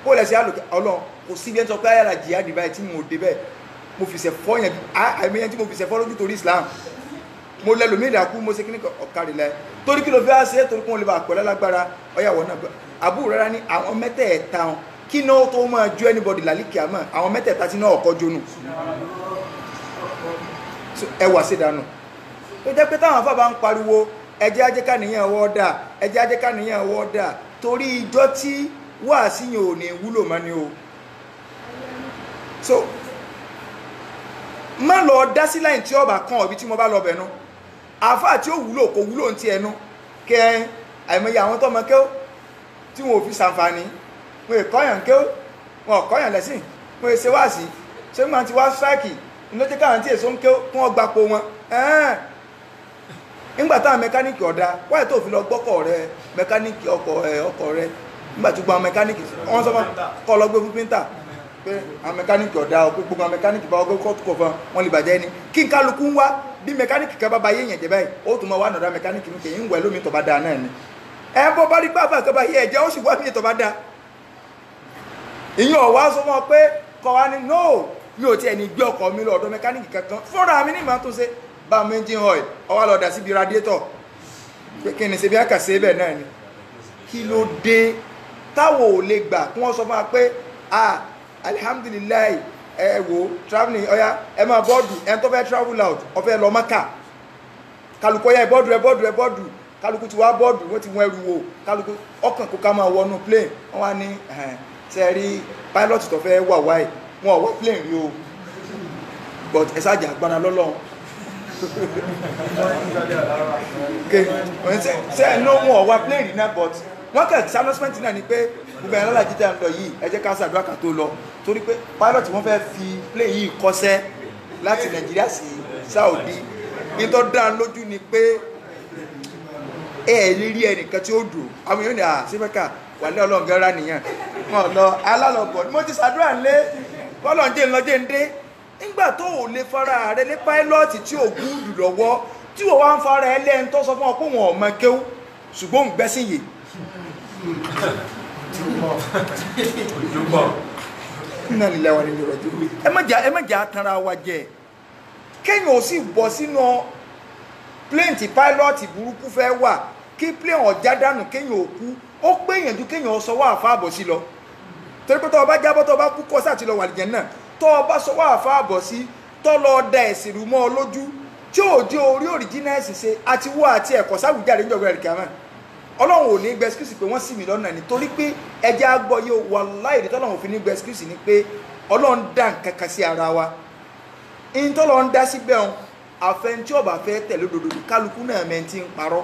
kó lẹ̀ sí àlòkè ọlọ́run kò sí bí ẹni sọ pé ayára jihadi báyìí tí mo dé bẹ́ẹ̀ mo fi ṣẹ̀fọ́ yẹn àìmọye tí mo fi ṣẹ̀fọ́ lójú torí Islam mo lẹ́lò mí ìdàkú mo ṣe kí ní ọ̀kadì láì torí kí ló fi á ṣe é torí kí wọ́n lè bá pẹ̀lẹ́ lágbára ọyàwó náà àbúrò rárá ní àwọn mẹ́tẹ̀ẹ̀ta wọn kí náà tó máa jó anybody lálíkì àmọ́ àwọn mẹ́tẹ̀ẹ̀ta tí náà ọkọ̀ jónú ẹwà sí dànù tó jẹ́ pé táwọn afá bá ń pariwo ẹjẹ́ ajẹ́ká nìyẹn ọwọ́ dà ẹjẹ́ ajẹ́ká nìyẹn ọwọ́ dà torí ìjọ tí wà síyàn ò ní wúlò mọ́ ni o so má lọ dá sí láì tí ọba kan ọ̀bí tí mo bá lọ bẹ̀nu àfá tí ó wúlò kò wúlò ní ti ẹnu kẹ àìmọye àwọn tọ́mọ kẹ́ tí wọn ò fi ṣàǹfààní wọn èkọ́yàn kẹ́ wọn ọ̀kọ́yàn lẹ́sìn wọn èsè wá sí ṣé wọn ti wá strike ìlójẹ́ káwọn tí èso ń kẹ́ kún ọgbà po wọn nígbà táwọn mẹkáníìkì ọ̀dá wáyé tó fi lọ gbọ́kọ̀ rẹ mẹkáníìkì ọkọ̀ rẹ nígbà tó gba mẹkáníìkì wọ́n sọ fún kọ́ lọ gbé fún píńtà pé àwọn mẹkáníìkì ọ̀dá gbogbo àwọn mẹkáníìkì bá ọgbẹ́ kọ́ fún wọn lè bàjẹ́ ni kí n kálukú ń wá bí mẹkáníìkì kan bá ba yé yẹn jẹ báyìí ó tún máa wá nọ̀dá mẹkáníìkì mi kìí ń wẹ̀ lómi tó bá dáa náà ni ẹ bọ́ bá rí pàápàá kan bá yé ẹ̀jẹ̀ ó sì wá mi tó bá dáa ìyẹn ọ̀wá sọ fún ọ pé kọ́ wa ni no mi ò tiẹ̀ ní gbé ọkọ̀ mi lọ ọ̀dọ̀ mẹkáníìkì kankan fúnra mi ní ìmọ̀ tó ṣe bá mi engine oil ọwá lọ dà síbi radiator pé kí ni ṣe bí àkàṣe bẹ́ẹ̀ náà ni kí ló dé táwọn ò lè gbà kí wọ́n sọ fún wa pé alhamdulilayi ẹ wo traveling ọya ẹ máa bọ́ọ̀dù ẹ tó fẹ́ travel out ọfẹ́ lọ Mákà kálukú ọya bọ́ọ̀dù kálukú ti wá bọ́ọ̀dù wọ́n ti wọ́n ẹrù wò kálukú ọkàn kó ká máa wọnú plane wọ́n wá ní ṣe rí pilot tó fẹ́ wà wáyé wọn ò wọ́ plane rí o but ẹ sáàjà agbára lọ́lọ́run ṣe ẹ̀ ló wọn ò wá plane rí náà but wọ́n kẹ̀ sí announcement náà ni pé gbogbo ẹ̀rọ alájí tẹ́ ń lọ yìí ẹ jẹ́ ká ṣàdúrà ká tó lọ torí pé pilot wọ́n fẹ́ fi plane yìí kọ́ṣẹ́ láti Nàìjíríà sí Saudi ní tó dá lójú ni pé ẹ lè rí ẹnìkan tí ó dùn àwọn yóò ní àṣífẹ́kà wà ní ọlọ́ngẹ́rà nìyàn wọn lọ alálọ́bọ̀ mo ti ṣàdúrà lé kọ́lọ̀njẹ́ ńlọ́jẹ́ ń dé nígbà tó ò lè fara rẹ ní pilot tí ò gúdù lọ́wọ́ tí ò wá ń fara ẹ lẹ́yìn tó sọ fún ọ pé wọn ò mọ kéwú ṣùgbọ́n gbẹ́sìn yìí iná lílẹ̀ wà nínú ìrọ̀jú ẹ mẹ́jà tanra wa jẹ kéèyàn ò sì bọ́ sínú plane tí pilot burúkú fẹ́ wà kí plane ọ̀já dànù kéèyàn ò kú ó pé èèyàn ju kéèyàn sọ wá àfa àbọ̀ sí lọ torí pé tọ́ ọba jábọ́ tọ́ ọba kú kọ́ sáà ti lọ wà lìjẹ́ náà tọ́ ọba sọ wá àfa àbọ̀ sí tọ́ lọ da ẹ̀sìn rú mọ́ ọ lójú tí ò dé orí òrìjínà ẹ̀sìn ṣe àti wọ́ àti ẹ̀kọ́ sáwùjáde níjọba ẹ̀rì kàmá ọlọ́run ò ní gbẹ excuse pé wọ́n sì mí lọ́nà nítorí pé ẹjẹ́ agbọ́ yóò wallahi ìdí tọ́lọ́run fi ní gbẹ excuse ni pé ọlọ́run dá nǹkan kan sí ara wa ìyìn tọ́lọ́run dá síbẹ̀ ọ̀hún àfẹntí ọba fẹ́ tẹ̀lé òdodo kálukú náà mẹ́ntì ń parọ́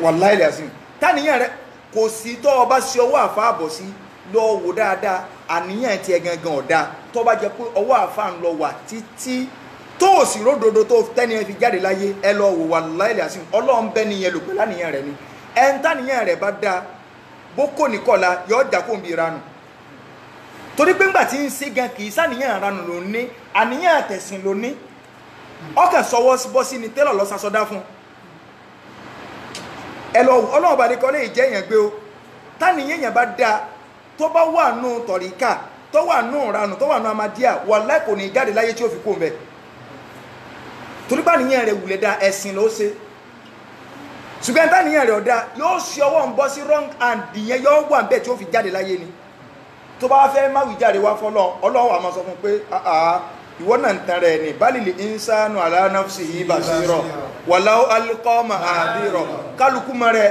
wallahi lẹ́sìn táníyàn rẹ kò sí tọ́ ọba sí ọwọ́ àfa àbọ̀ sí lọ wò dáadáa àníyàn tiẹ̀ gangan ọ̀dà tọ́ bá jẹ́ pé ọwọ́ àfa ń lọ wà títí tó o sì ródòdó tó tẹ́ni ẹ fi jáde láyé ẹ lọ wò wallahi lẹ́sìn ọlọ́run bẹ́ nìyẹn lò pé láníyàn rẹ ni ẹ ń táníyàn rẹ bá dáa bókò nìkọ́la yọ ọjà kó ń bi ìranù torí pé ńgbà tí ń ṣe gan kì í sáníyàn ìranù ló ní àníyàn àtẹ̀sìn ló ní ọkàn sọwọ́ bọ́ sí ni tẹ́lọ̀ lọ sasọdá fún ẹ lọ ọlọ́run bá dé kọ́ lè jẹ́ èèyàn gbé o táníyàn èèyàn bá dáa tó bá wà nù tọ̀ríkà tó wà nù ìranù tó wà nù amadíà wallahi kò ní jáde láyé tí ó fi kó mbẹ torí bá níyàn rẹ̀ wùlẹ̀ da ẹ̀sìn ló ṣe ṣùgbọ́n táníyàn rẹ̀ ọ̀dá yóò ṣe ọwọ́ ń bọ́ sí wrong hand ìyẹn yóò wà bẹ́ẹ̀ tí ó fi jáde láyé ni tó bá fẹ́ má wí jáde wá fọ́lọ́ ọlọ́wọ́ àmọ́ sọ fún pé ìwọ náà ń tan rẹ̀ ní balil insanu ala nafsihi basira walau alqa ma'adira kálukú mọ́ rẹ̀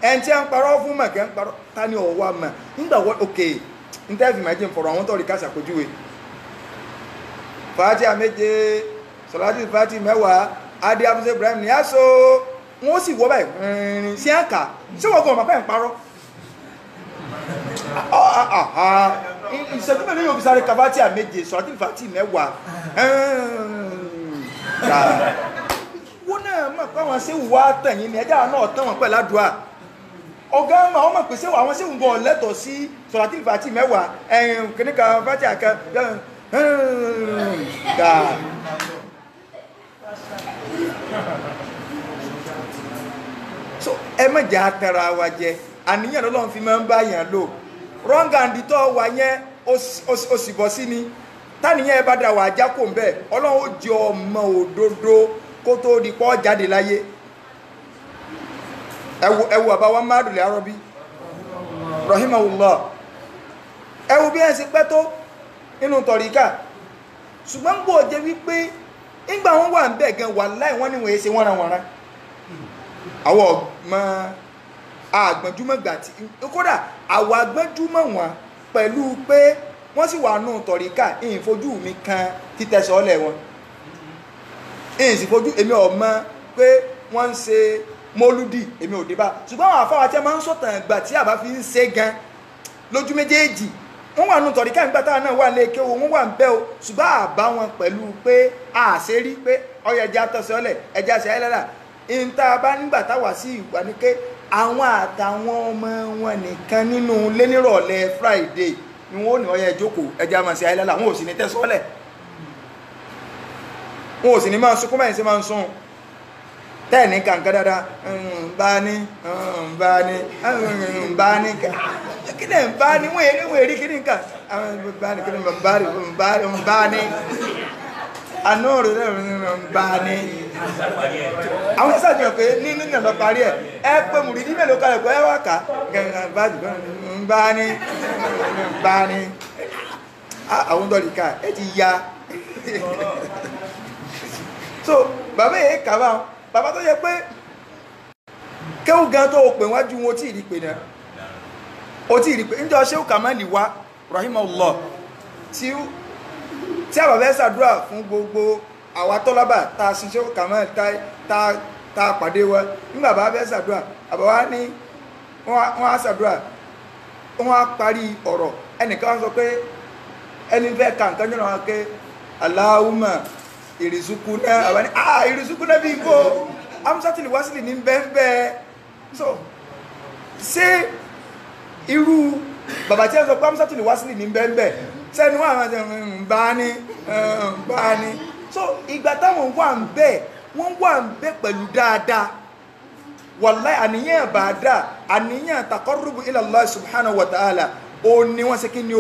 ẹn tí a ń parọ́ fún mọ̀kẹ́ ń parọ́ ta ni ọ̀wọ́ àmà nígbà wọ́n òkè ní tẹ́fì máa jẹ́ fọ̀rọ̀ àwọn tọ́rí káṣà kojúwe Fatiha méje Salatul Fatiha mẹ́wàá adé abúlé Ibrahim ní aṣọ wọ́n sì wọ́ báyìí sí àkà sí wọ́n gan ọmọ ń parọ́ ìṣẹ́jú mẹ́rin yóò fi sáré kàfátì àméje sọ̀rọ̀ tí fàtí mẹ́wàá wọ́n náà mọ̀ pé àwọn sí wà tẹ̀yìn ní ẹjá náà tán wọn pẹ̀lú àdúrà ọ̀gá àwọn mọ̀ pé àwọn sí wọn lẹ́tọ̀ sí sọ̀rọ̀ tí fàtí mẹ́wàá kìnnìkan fàtí àkà so ẹ mẹ́jẹ̀ àtẹ̀ra wa jẹ àníyàn lọ́lọ́run fi máa ń bá yàn lò wrong and tó wà yẹn ó sì bọ́ sí ni táníyàn ẹ bá dà wà jákò ń bẹ̀ ọlọ́run ó jẹ ọmọ òdodo kó tó di pọ́ jáde láyé ẹwù àbáwá mádùlẹ̀ arọ́bí rahimahullah ẹwù bí ẹ̀ sí pẹ́ tó inú tọ̀ríkà ṣùgbọ́n gbọ́ jẹ́ wípé ìgbà wọn wà ń bẹ̀ gan wà láì wọ́n níwọ̀n èsè wọ́nranwọ̀nra àwọn ọmọ àgbọ̀njúmọ̀ gbà tí kódà àwọn àgbọ̀njúmọ̀ wọn pẹ̀lú pé wọ́n sì wà nù tọ̀ríkà ìfojú mi kan títẹ̀sọ́lẹ̀ wọn sì fojú èmi ọmọ pé wọ́n ń ṣe mólúdì èmi ò débá ṣùgbọ́n àwọn àfáwà tí a máa ń sọ̀tàn ìgbà tí àbá fi ń ṣe gan lójú méjèèjì wọ́n wà nù tọ̀ríkà nígbà táwọn náà wà lé kéwò wọ́n wà ń bẹ́ o ṣùgbọ́n àbá wọn pẹ̀lú pé àṣẹ rí pé ọyọ ẹja tọ́sọ́lẹ̀ ẹja ṣe ayélujára ìta bá nígbà táwà sí ìwà ní pé àwọn àtàwọn ọmọ wọn nìkan nínú ilé nírọ̀lẹ́ Friday ni wọ́n ní ọyọ ẹjókòó ẹja máa ṣe ayélujára wọn ò sì ní tẹ́sọ́lẹ̀ wọn ò sì ní máa sunkún mẹ́rin sí máa ń sún tẹ́ẹ̀ní kàǹkà dáadáa bá ní kí ní bá ní wọ́n èrí kí ní kà bá ní kí ní bá ní anúrù bá ní àwọn ìsáàjì ọ̀pẹ́ nínú ìlọ parí ẹ̀ ẹ pé mùrí ní mẹ́lò kalẹ̀ pé ẹwà ká bá ní àwọn dọ́lìkà ẹ ti ya so bàbá yẹ kàbá bàbá tó yẹ pé kéwù gan tó pè wájú wọn tí ìrí pè náà ó tí ìrí pé ń jọ ṣéwù kàmáàlì wá rahimahullah tí a bàbá ṣàdúrà fún gbogbo àwa tọ́lábà tá a sin ṣéwù kàmáàlì tá a pàdé wọn nígbà bàbá bẹ́ ṣàdúrà àbáwá ní wọ́n á ṣàdúrà wọ́n á parí ọ̀rọ̀ ẹnìkan wọ́n sọ pé ẹni fẹ́ ka nǹkan jọ́nà wọn pé Allahumma ìrìsùkúnná àwọn ìrìsùkúnná bí kó amúsátìlì wásìlì ní bẹ́ẹ̀ so ṣé irú bàbá tí a sọ pé amúsátìlì wásìlì ní bẹ́ẹ̀ sẹ́nu àwọn bá ní so ìgbà táwọn wà ń bẹ́ wọ́n wà ń bẹ́ pẹ̀lú dáadáa wallahi àníyàn bàdá àníyàn taqarrubu ila Allah subhanahu wa ta'ala ó ní wọ́n ṣe kí ni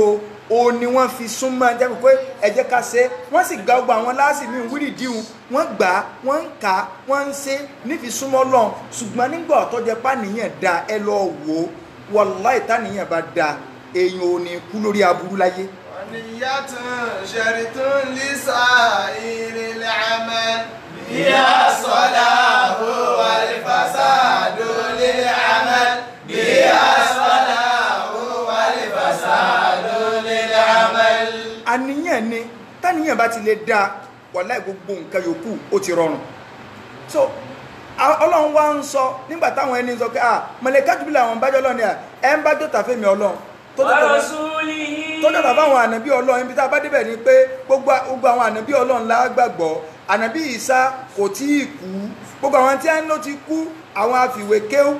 ó ní wọ́n fi súnmọ́ jẹ́ pé ẹ jẹ́ ká ṣe wọ́n sì gba ọgbà àwọn láàsì ní ìwúrì díhun wọ́n gbà á wọ́n ń kà á wọ́n ń ṣe nífi súnmọ́ lọ́n ṣùgbọ́n nígbà tó jẹ́ pàníyàn da ẹ lọ wò ó wallahi táníyàn bá da èèyàn ò ní kú lórí aburú láyé. niyatun sharitun lisa'iril amal biya salahu wal fasadu lil amal biya salahu wal fasadu lil amal. àníyàn ni táníyàn bá ti lè dá wàláhì gbogbo nǹkan yòókù ó ti rọrùn so ọlọ́run wá ń sọ nígbà táwọn ẹni sọ pé mọ̀lẹ́ká jùlọ àwọn bájọ́ ọlọ́run ni ẹ ń bá jọ́ta fẹ́mi ọlọ́run tó dọ̀tà fáwọn ànàbí ọlọ́run ibi tá a bá débẹ̀ ni pé gbogbo àwọn ànàbí ọlọ́run la gbàgbọ́ ànàbí Ìsá kò tí ì kú gbogbo àwọn tí a ń lọ ti kú àwọn afìwé kéwú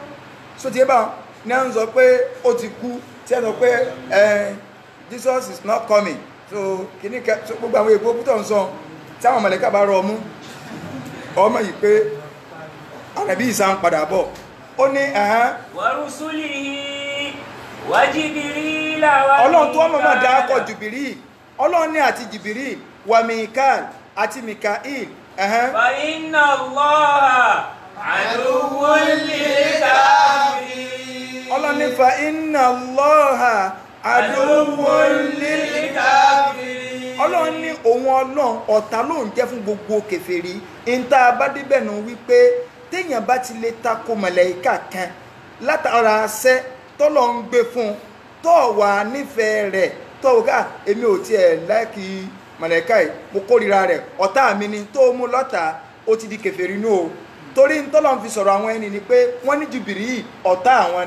so ti bá ní à ń sọ pé ó ti kú tí a sọ pé Jesus is not coming so kìíní so gbogbo àwọn èèbó pútọ̀ ń sọ tí àwọn mọ̀lẹ́ká bá rọ ọmọ yìí pé ànàbí Ìsá ń padà bọ̀ ó ní wa rusulihi wa Jibrila wa ọlọ́run tó wọ́n mọ̀ dákọ̀ jùbìrí ọlọ́run ní àti jìbìrí wa Mikael àti Mikael fa inna Allaha aduwwun lil kafirin ọlọ́run ní fa inna Allaha aduwwun lil kafirin ọlọ́run ní òun ọlọ́run ọ̀tá ló ń jẹ́ fún gbogbo kèfèrí ìta abádébẹ̀nù wípé téèyàn bá ti lè tako màláíkà kan látara ṣẹ́ tọ́lọ ń gbé fún tọ́ wà nífẹ̀ẹ́ rẹ̀ tọ́ wọ́ká èmi ò tiẹ̀ láìkí màláíkà yìí mo kórìíra rẹ̀ ọ̀tá mi ni tó mú lọ́tà ó ti di kèfèrí nù o torí ń tọ́lọ̀ fi sọ̀rọ̀ àwọn ẹni ni pé wọ́n ní Jibril ọ̀tá àwọn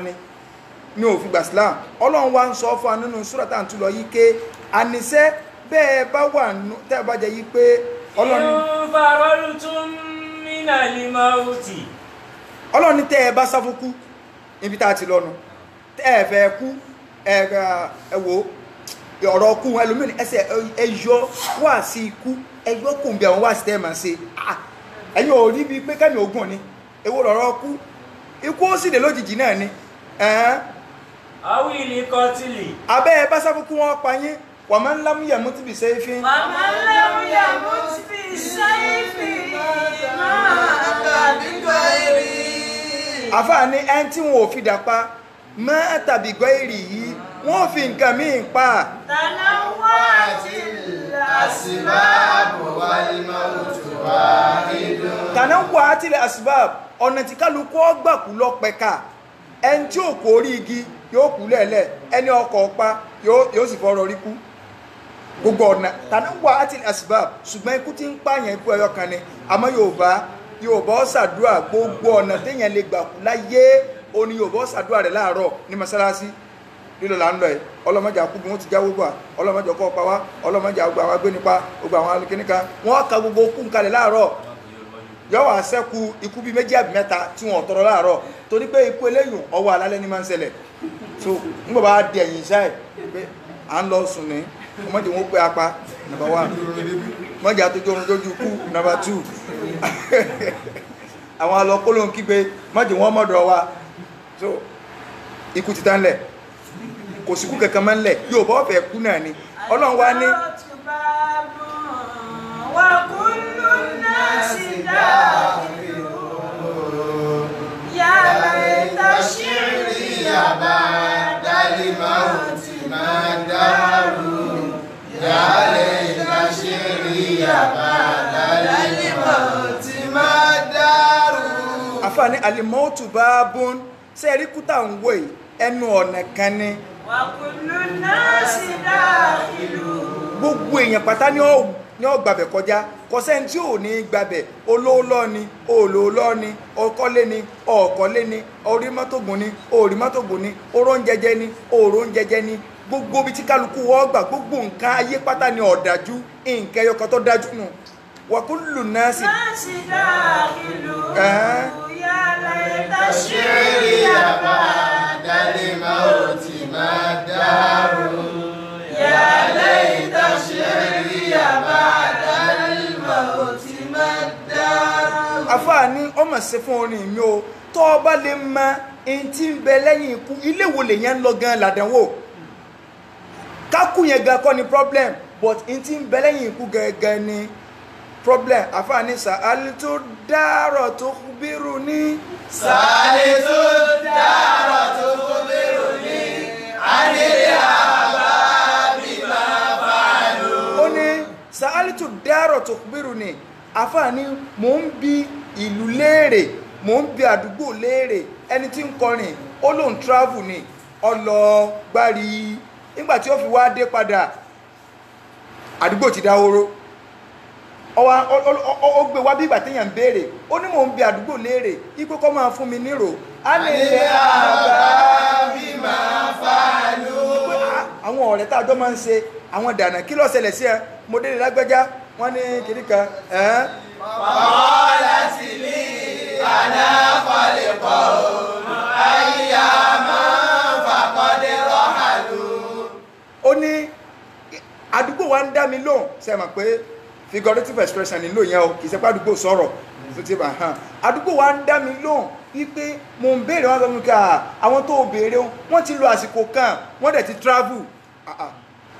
ni ò fi gbà Islam. Ọlọ́run wá ń sọ fún wa nínú súrà tá à ń tú lọ yìí pé àníṣẹ́ bẹ́ẹ̀ bá wà tẹ́ ẹ bá jẹ́ yìí pé Ọlọ́run faraltum minal mauti. Ọlọ́run tẹ́ ẹ bá sáfúkú níbi tá a ti lọ́nu tẹ́ ẹ fẹ́ kú ẹ wò ọ̀rọ̀ kú ẹlòmíràn ẹsẹ̀ ẹyọ wá sí ikú ẹyọ kò ń bí àwọn wá sí tẹ́ ẹ máa ṣe ẹ̀yin ò rí bíi pé kẹ́mi ogun ni èwo lọ̀rọ̀ kú ikú ó sì dé lójijì náà ni awìlì kọtìlì. abẹ́ ẹ bá sáfúkú wọn pa yín wà máa ń lámúyà mú tìbí sẹ́yìn. wà máa ń lámúyà mú tìbí sẹ́yìn máa tàbí gbọ́ èrè. àfààní ẹni tí wọn ò fi dàpa máa tàbí gbọ́ èrè yìí wọ́n fi nǹkan míì pa. tànà wá àti àsìbáàbò wal mautu wahidun. tànà wá àti àsìbáàbò ọ̀nà tí kálukú ọgbà kú lọ pẹ̀ka ẹni tí ò kó orí igi yóò kú lẹ́ẹ̀lẹ́ ẹni ọkọ̀ pa yóò sì fọ́rọ̀ rí kú gbogbo ọ̀nà tànà wá àti àsìbáàbò ṣùgbọ́n ikú tí ń pààyàn ikú ẹyọ kan ni àmọ́ Yorùbá ó ṣàdúrà gbogbo ọ̀nà téèyàn lè gbà kú láyé òní Yorùbá ó ṣàdúrà rẹ̀ láàárọ̀ ní mọ́sálásí lílọ là ń lọ ẹ̀ ọlọ́mọdé àkúgbò wọn ti jáwó gbà ọlọ́mọdé ọkọ̀ pa wá ọlọ́mọdé àgbà àwọn agbénipa gbogbo àwọn alùkíníkà wọ́n ka gbogbo okú nkalẹ̀ láàárọ̀ yọ wá sẹ́kù ikú bíi 2 àbí 3 tí wọ́n tọrọ láàárọ̀ torí pé ikú eléyìí ọwọ́ alálẹ́ ní máa ń ṣẹlẹ̀ so ń bọ̀ bá di ẹ̀yìn iṣẹ́ ẹ̀ pé à ń lọ sùn ní ọmọdé wọn pé apá number 1 mọ́jà àtọ́jú orun lójú ikú number 2 àwọn alọ́kólóhùn kígbe mọ́jà wọn mọ́dọ̀ wa so ikú ti tán lẹ̀ kò síkú kankan máa ń lẹ̀ yóò bọ́ fẹ́ kú náà ni Ọlọ́run wá ní. wà kúlù náà sì dáàbò yàrá ìtàṣírí yàbá dálí mauti máa dárú yàrá ìtàṣírí yàbá dálí mauti máa dárú. àfààní alimọ́tù bá bún sẹ́ẹ̀rí kúta ń wò yìí ẹnu ọ̀nà kan ni. wà kúlù náà sì dáàbò. gbogbo èèyàn pátá ní ó gbàbẹ̀ kọjá kọsẹ́ni tí ò ní gbàbẹ̀ olóòlọ́ ni olóòlọ́ ni ọkọ́lé ni ọ̀kọ́lé ni orí mọ́tògùn ni orí mọ́tògùn ni oróúnjẹjẹ ni oróúnjẹjẹ ni gbogbo bí tí kálukú wọ́n gbà gbogbo nǹkan ayé pátá ni ọ̀dájú nǹkan ẹyọkan tó dájú nù wàkúlù náà sì. yàrá ìtàṣírí yàbá dálí mauti máa dárú yàrá ìtàṣírí yàbá dálí mauti máa dárú. àfààní ọmọ ṣe fún orin mi o tó o bá lè mọ ẹni tí ń bẹ lẹ́yìn ikú ilé wo lèyàn ń lọ gan làdánwò kákú yẹn gan kọ́ ni problem but ẹni tí ń bẹ lẹ́yìn ikú gangan ni problem. àfààní sàálì tó dárọ̀ tó bírù ní. sàálì tó dárọ̀ tó bírù ní. àdìrí àbá bíbá fàánù. ó ní sàálì tó dárọ̀ tó bírù ní. àfààní mò ń bi ìlú léèrè mò ń bi àdúgbò léèrè ẹni tí ń kọrin ó lóun travel ni ọlọ́gbárí nígbà tí ó fi wá dé padà àdúgbò ti dáhóró ó gbé wá bí ìgbà téèyàn ń béèrè ó ní mò ń bi àdúgbò léèrè ipò kọ́ máa fún mi nírò á lè lè àbá bí máa fàánù. àwọn ọ̀rẹ́ tá a jọ máa ń ṣe àwọn dànà kí ló ṣẹlẹ̀ sí ẹ mo délé lágbájá wọ́n ní kiri kan wàhálà sí ní àdáfàlẹ̀kọ̀ àyà máa fàkọ́dé rọ́hàlú. ó ní àdúgbò wa ń dá mi lóhùn ṣe mọ̀ pé figurative expression nílò yẹn o kì í ṣe pé àdúgbò sọ̀rọ̀ tó ti bá hàn àdúgbò wa ń dá mi lóhùn wípé mo ń béèrè wọn lọ́mú ká àwọn tó béèrè wọ́n ti lo àsìkò kan wọ́n dẹ̀ ti travel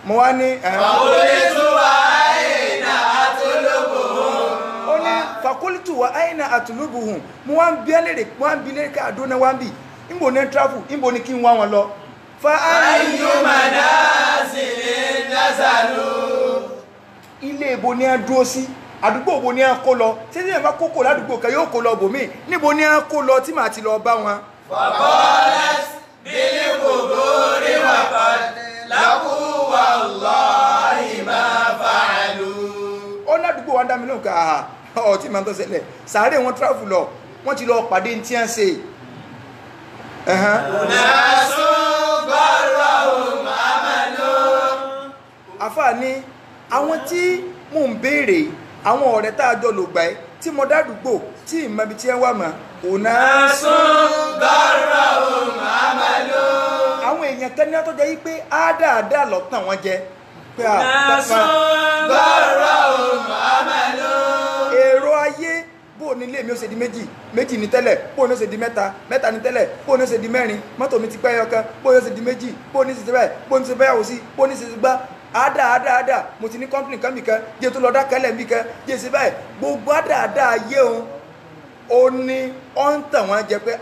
mo wá ní. fàkólítù wa àyìnà àtúlùbùhùn. ó ní fàkólítù wa àyìnà àtúlùbùhùn mo wá ń bí ẹlẹ́rìí mo wá ń bí lẹ́rìí ká àdóná wá ń bì níbo ní travel níbo ní kí n wá wọn lọ. ayyuma nazilin nazalu. ilé ibo ni a dúró sí àdúgbò ibo ni a kó lọ ṣé tí ẹ bá kókò ládùúgbò kan yóò kó lọ bòmí níbo ni a kó lọ tí màá ti lọ bá wọn. faqalat bil quburi wa qad laqu wallahi ma fa'alu. ó ládùúgbò wa dá mi lóhùn ká ọtí máa ń tó ṣẹlẹ̀ sàárè wọn travel lọ wọ́n ti lọ pàdé tí wọ́n ṣe. àfáà ní àwọn tí mò ń béèrè àwọn ọ̀rẹ́ tá a jọ lò gbà ẹ́ tí mo dádùúgbò tí ìmọ̀ ibi tí ẹ wà mọ́ àwọn èèyàn kan ní àtọ́jọ́ yìí pé ádáadáa lọ́tàn wọn jẹ pé èrò ayé bó ní ilé mi ó ṣe di méjì méjì ní tẹ́lẹ̀ bó ní ó ṣe di mẹ́ta mẹ́ta ní tẹ́lẹ̀ bó ní ó ṣe di mẹ́rin mọ́tò mi ti pẹ́ ọkàn bó ní ó ṣe di méjì bó ní ó ṣe ti bẹ́ẹ̀ bó ní ó ṣe bẹ́yàwó sí bó ní ó ṣe ti gbá ádáadáa mo ti ní kọ́mpìnì kan mìkan jẹ́ tó lọ dá kẹ́lẹ̀ mìkan jẹ́ sí báyìí gbogbo ádáadáa ayé òun ó ní ọ́ ń tàn wọ́n jẹ pé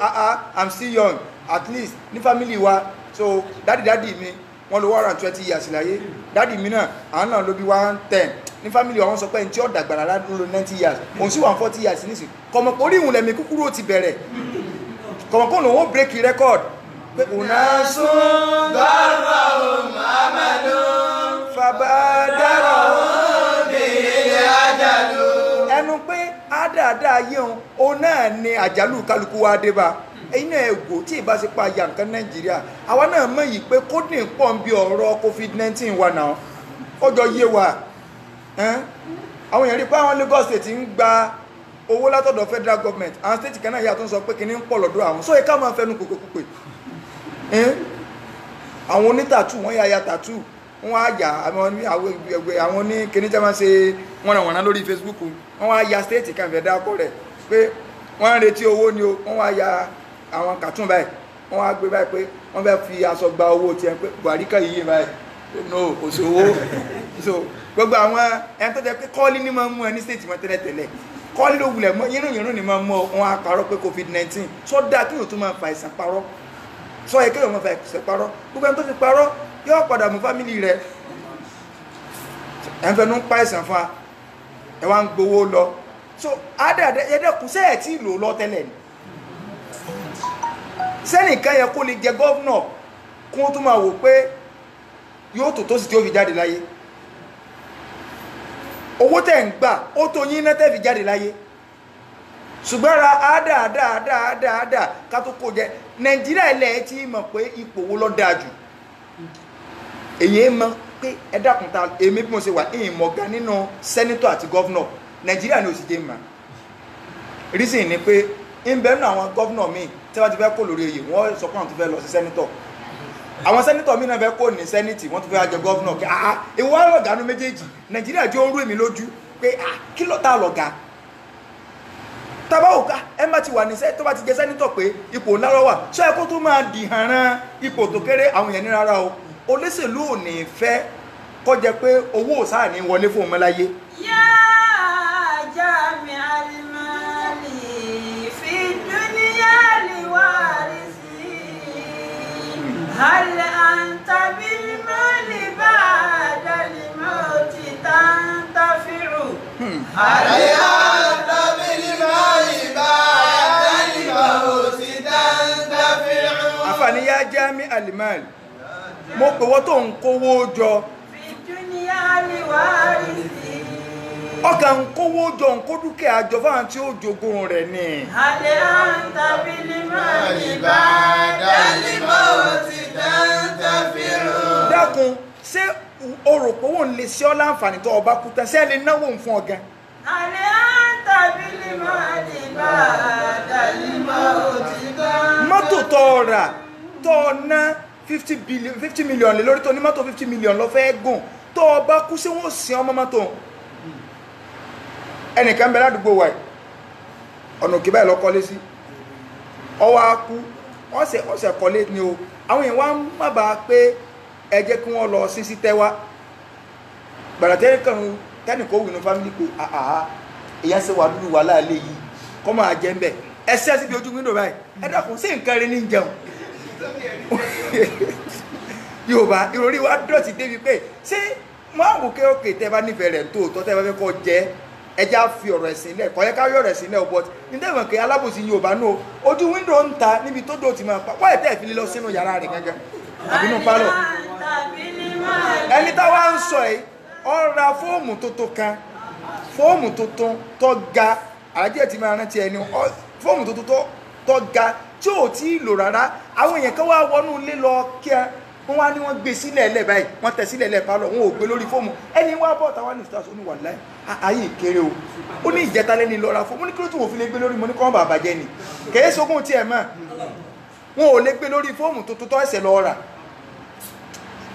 I'm still young at least ní family wa so dádì mi wọ́n lo 120 years láyé dádì mi náà àwọn náà ló bí 110 ní family wa wọ́n sọ pé ẹni tí ó dàgbà rárá ló lo 90 years òun sì 140 years nísìn kọ̀mọ̀kọ̀ orí ìwùn lẹ̀mí kúkúrú ó ti bẹ̀rẹ̀ kọ̀mọ̀kọ̀ lòun ó break record pé òun náà sún gbọ́rọ̀ àmàlú fàbádàrọ̀ bíi àjálù. ẹnu pé ádáadáa ayé òun náà ni àjálù kálukú wa dé bá ẹ̀yin náà ẹ̀gò tí ìbá ṣe pa ya nǹkan Nàìjíríà àwa náà mọ̀ yìí pé kódìn pọ̀ ń bí ọ̀rọ̀ COVID-19 wà náà ọjọ́ yé wa àwọn èèyàn rí pé àwọn Lagos State ń gba owó látọ̀dọ̀ federal government àwọn state kan náà yà tó ń sọ pé kìíní ń pọ̀ lọ́dọ̀ àwọn sóyè ká máa fẹnu kòkòkòpè àwọn onítàtù wọ́n yà tàtù wọ́n á yà àwọn ní kìíní jẹ́ máa ṣe wọ́nàwọ̀nà lórí Facebook wọ́n wá ya state kan fẹ́ dákọ̀ rẹ̀ pé wọ́n ń retí owó ni o wọ́n wá ya àwọn cartoon báyìí wọ́n wá gbé báyìí pé wọ́n fẹ́ fi aṣọ gba owó tiẹ̀ pé Buhari kan yìí báyìí no kò sí owó so gbogbo àwọn ẹni tó jẹ́ pé kọ́ọ́lì ní máa ń mú ẹ ní state mọ́ tẹ́lẹ̀tẹ́lẹ̀ kọ́ọ́lì ló wulẹ̀ mọ́ yírùn ní máa ń mọ́ wọn á parọ́ pé COVID-19 sọ dáa kí yóò tún máa fa ìsàn parọ́ sọ yẹ kí yóò máa fa ìsàn parọ́ gbogbo ẹni tó fi parọ́ yóò padà mú fámìlì rẹ̀ ẹ̀ ń fẹnu pa ìsàn fa ẹ̀ wá ń gbowó lọ so ẹ̀dẹ́kùn sẹ́ẹ̀ tí ìlò lọ tẹ́lẹ̀ ni sẹ́nìkan yẹ kó lè jẹ gọ́vnọ̀ kún tó máa wò pé yóò tó sì tí ó fi jáde láyé owó tẹ̀ ń gbà ó tó yín náà tẹ́ fi jáde láyé ṣùgbọ́n ra ádáadáa ká tó kó jẹ Nàìjíríà ilẹ̀ tí mọ̀ pé ipò wo ló dáa jù èyí mọ̀ pé ẹ̀dàkùn ta èmi bí mo ṣe wà èyí mọ̀gá nínú sẹ́nítọ̀ àti gọ́vnọ̀ Nàìjíríà ni ó sì jẹ́ mà reason ni pé ń bẹ́ẹ̀ nù àwọn gọ́vnọ̀ míì tí wọ́n ti fẹ́ kó lórí oyè wọ́n sọ pé àwọn tó fẹ́ lọ sí sẹ́nítọ̀ àwọn sẹ́nítọ̀ míì náà fẹ́ kó ní sẹ́nítì wọ́n tó fẹ́ jẹ gọ́vnọ̀ kí ìwọ ọlọ́gà nu méjèèjì Nàìjíríà jẹ́ orú èmi lójú pé kí ló ta lọ́gà tabawo ká ẹ má ti wà ní tó bá ti jẹ sẹ́nítọ̀ pé ipò ńlá ló wà ṣé ẹ kó tó máa dì hànrán ipò tó kéré àwọn èèyàn ní rárá o olóṣèlú ò ní fẹ́ kọjá pé owó sáà ní wọlé fún ọmọ láyé. yá jami alimali fi dunya liwarisi hal anta bil mali ba'da al-mauti tantafi'u hal anta bil mali ba'da al-mauti tantafi'u. àfààní yá jami alimali mo pè wọ́n tó ń kówó jọ ọkà ń kówó jọ ń kó dúkìá jọ fáwọn tí ó jogún rẹ̀ ni. alẹ́ àǹtà bílí máa ní bá dálímọ̀ ti dáńtà fìrù. dákun ṣé o rò pé òun lè ṣe ọ́ láǹfààní tó ọba kú tán ṣé ẹ lè náwó fún ọ gan. alẹ́ àǹtà bílí máa ní bá dálímọ̀ ti dáńtà. mọ́tò tó rà tó ná 50 million lè lórí tó ní mọ́tò 50 million lọ fẹ́ gùn tó ọba kú sí wọ́n sin ọmọ mọ́tò ẹnìkan bẹ ládùúgbò wa ọ̀nà òkè báyìí lọ kọ́lé sí ọwọ́ akú ọ̀sẹ̀ kọ́lé ni o àwọn èèyàn wá má bàa pé ẹ jẹ́ kí wọ́n lọ sí tẹ́wá gbàdàtẹ́ tẹ́nìkó wù ní fámílì pé èyàn ṣe wà lúlù wà láàlẹ́ yìí kọ́ máa jẹ́ ń bẹ̀ ẹsẹ́ síbi ojú wíńdò báyìí ẹ dákun sí nǹkan rí ní jẹun Yorùbá ìròrí wa dọ̀tí débi pé ṣé máa wò kéòkè tẹ́ bá nífẹ̀ẹ́ rẹ̀ tóòtọ́ tẹ́ bá fẹ́ kọ́ jẹ́ ẹjá fi ọ̀rọ̀ ẹ̀sìn lẹ̀ kọ́ yẹ ká yọ̀ rẹ̀ sílẹ̀ o but ní tẹ́wọ̀n kẹ́ alábòsí Yorùbá náà ojú wíńdò ń ta níbi tó dò ti máa pa wáyé tẹ́ fi lọ sínú yàrá rẹ̀ gángan àbínú pálọ̀ ẹni táwa ń sọ ẹ̀ ó ra fóòmù tuntun kan fóòmù tuntun tó ga àjẹ́ ti máa rántí ẹni fóòmù tuntun tó ga tí ò tí ì lò rárá àwọn èèyàn kan wá wọnú ilé lọ kí wọ́n wá ní wọ́n gbé sílẹ̀ lẹ̀ báyìí wọ́n tẹ̀ sílẹ̀ lẹ̀ pálọ̀ wọn ò gbé lórí fóòmù ẹni wá bọ̀ táwọn ní stars ó ní wà láì ayé ìkéré o ó ní ìjẹta lẹ́ni lọ́ra fóòmù ó ní kí ló tún wọ́n fi lè gbé lórí mo ní kọ́ bàbá jẹ́ ni kèé sókún tiẹ̀ mọ́ wọn ò lè gbé lórí fóòmù tuntun tó ẹsẹ̀ lọ rà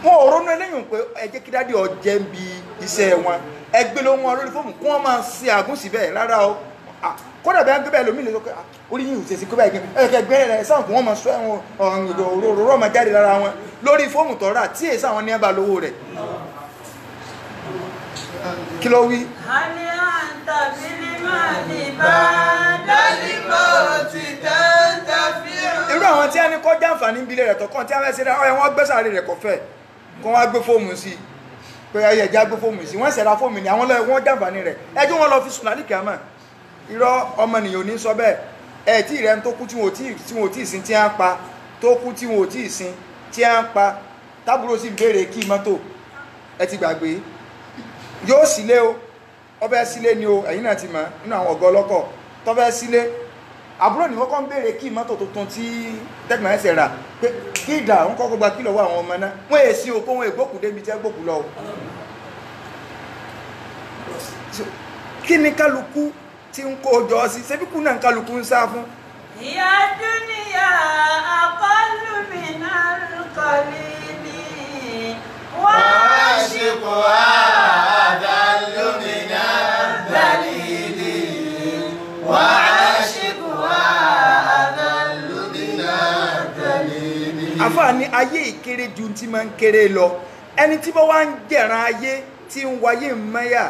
wọn ò ronú eléyìí pé ẹ jẹ́ kí dádì ọjẹ́ ń bi iṣẹ́ wọn ẹ gbé ló wọn lórí fóòmù kí wọ́n máa ṣe àgùn síbẹ̀ rárá o kódà bẹ́ẹ̀ gbé bẹ́ẹ̀ lómi lè sọ pé orí yìí ò ṣe sí pé báyìí ẹ̀kẹ́ gbé rẹ̀ sáwọn kí wọ́n máa sọ ẹ̀wọ̀n òróró máa jáde lára wọn lórí fóòmù tó rà tí èsì àwọn ní ẹ̀bà lówó rẹ̀ kí ló wí. hali anta bilimali badalimo ti tantafi'u. irú àwọn tí a ní kọjá àǹfààní ìbílẹ̀ rẹ̀ tọkàn tí a fẹ́ ṣe rẹ̀ ọ̀yẹ́ wọ́n gbẹ́sàárì rẹ̀ kọfẹ́ kó wọ́n gbé fóòmù sí pé ayé ẹ̀já gbé fóòmù sí wọ́n ṣẹ̀dá fóòmù ní àwọn lọ́wọ́ wọ́n jàǹfààní rẹ̀ ẹjọ́ wọn lọ fi sùn lálìkì àmọ́ irọ́ ọmọnìyàn ò ní sọ bẹ́ẹ̀ ẹ̀ tí ìrẹ́ tó kú tí wọn ò tí ì sin tí a ń pa tó kú tí wọn ò tí ì sin tí a ń pa tábúrò sì béèrè kí mọ́tò ẹ ti gbàgbé yóò sílé o ọbẹ̀ sílé ni o ẹ̀yin náà ti mọ̀ nínú àwọn ọ̀gá ọlọ́kọ̀ tọ́bẹ̀ sílé àbúrò ní wọ́n kọ́ ń béèrè kí mọ́tò tuntun tí tẹ́gbọ̀n ẹsẹ̀ rà pé kí ìdà ń kọ́kọ́ gba kí lọ́wọ́ àwọn ọmọ náà wọ́n èsì òkú wọn ègbókù débi tí gbókù lọ kí ni kálukú tí ń kó jọ sí ṣébíkú náà kálukú ń sá fún. ìyá dúníyà aqallu minal qalili wá ṣíkò adallu minal dalili wá ṣíkò adallu minal dalili. àfààní ayé ìkéré ju ti máa ń kéré lọ ẹni tí bá wá ń jẹ̀ràn ayé tí ń wáyé mẹ́yà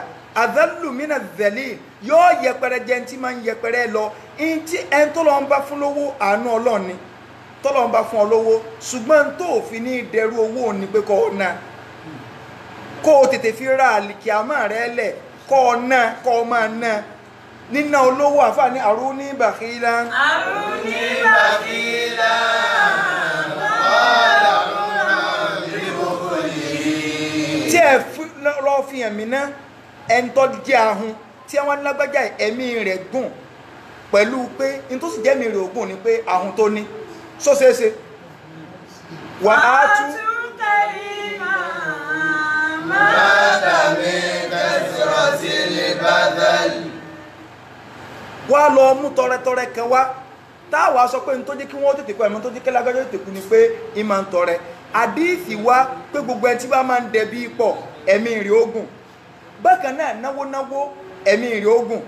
adallu minal dalili yóò yẹpẹrẹ jẹ tí máa ń yẹpẹrẹ lọ ntí ẹni tó lọ ń bá fún lówó àánú Ọlọ́run ni tó lọ ń bá fún ọ lówó ṣùgbọ́n tó òfin ní ìdẹrù owó ni pé kó o ná kó o tètè fi ra àlìkìámà rẹ lẹ̀ kó o ná kó o máa ná níná olówó àfààní àrùní bàkìlá. àrùní bàkìlá tí ẹ lọ fi hàn mí ná ẹni tó jẹ́ ahun tí àwọn lágbájá ẹ̀mí rẹ̀ gùn pẹ̀lú pé n tó sì jẹ́mi rẹ̀ ògùn ni pé ahun tó ní sóṣeéṣe wà á tú wá lọ mú tọrẹtọrẹ kan wá táwa sọ pé n tó jẹ́ kí wọ́n tètè kọ́ ẹ̀mọ́ tó jẹ́ kí lágbájá tètè kú ni pé ì máa ń tọrẹ àdíìsì wá pé gbogbo ẹni tí bá máa ń dẹbi pọ̀ ẹ̀mí rẹ̀ ògùn bákan náà náwó ẹ̀mí rẹ̀ ògùn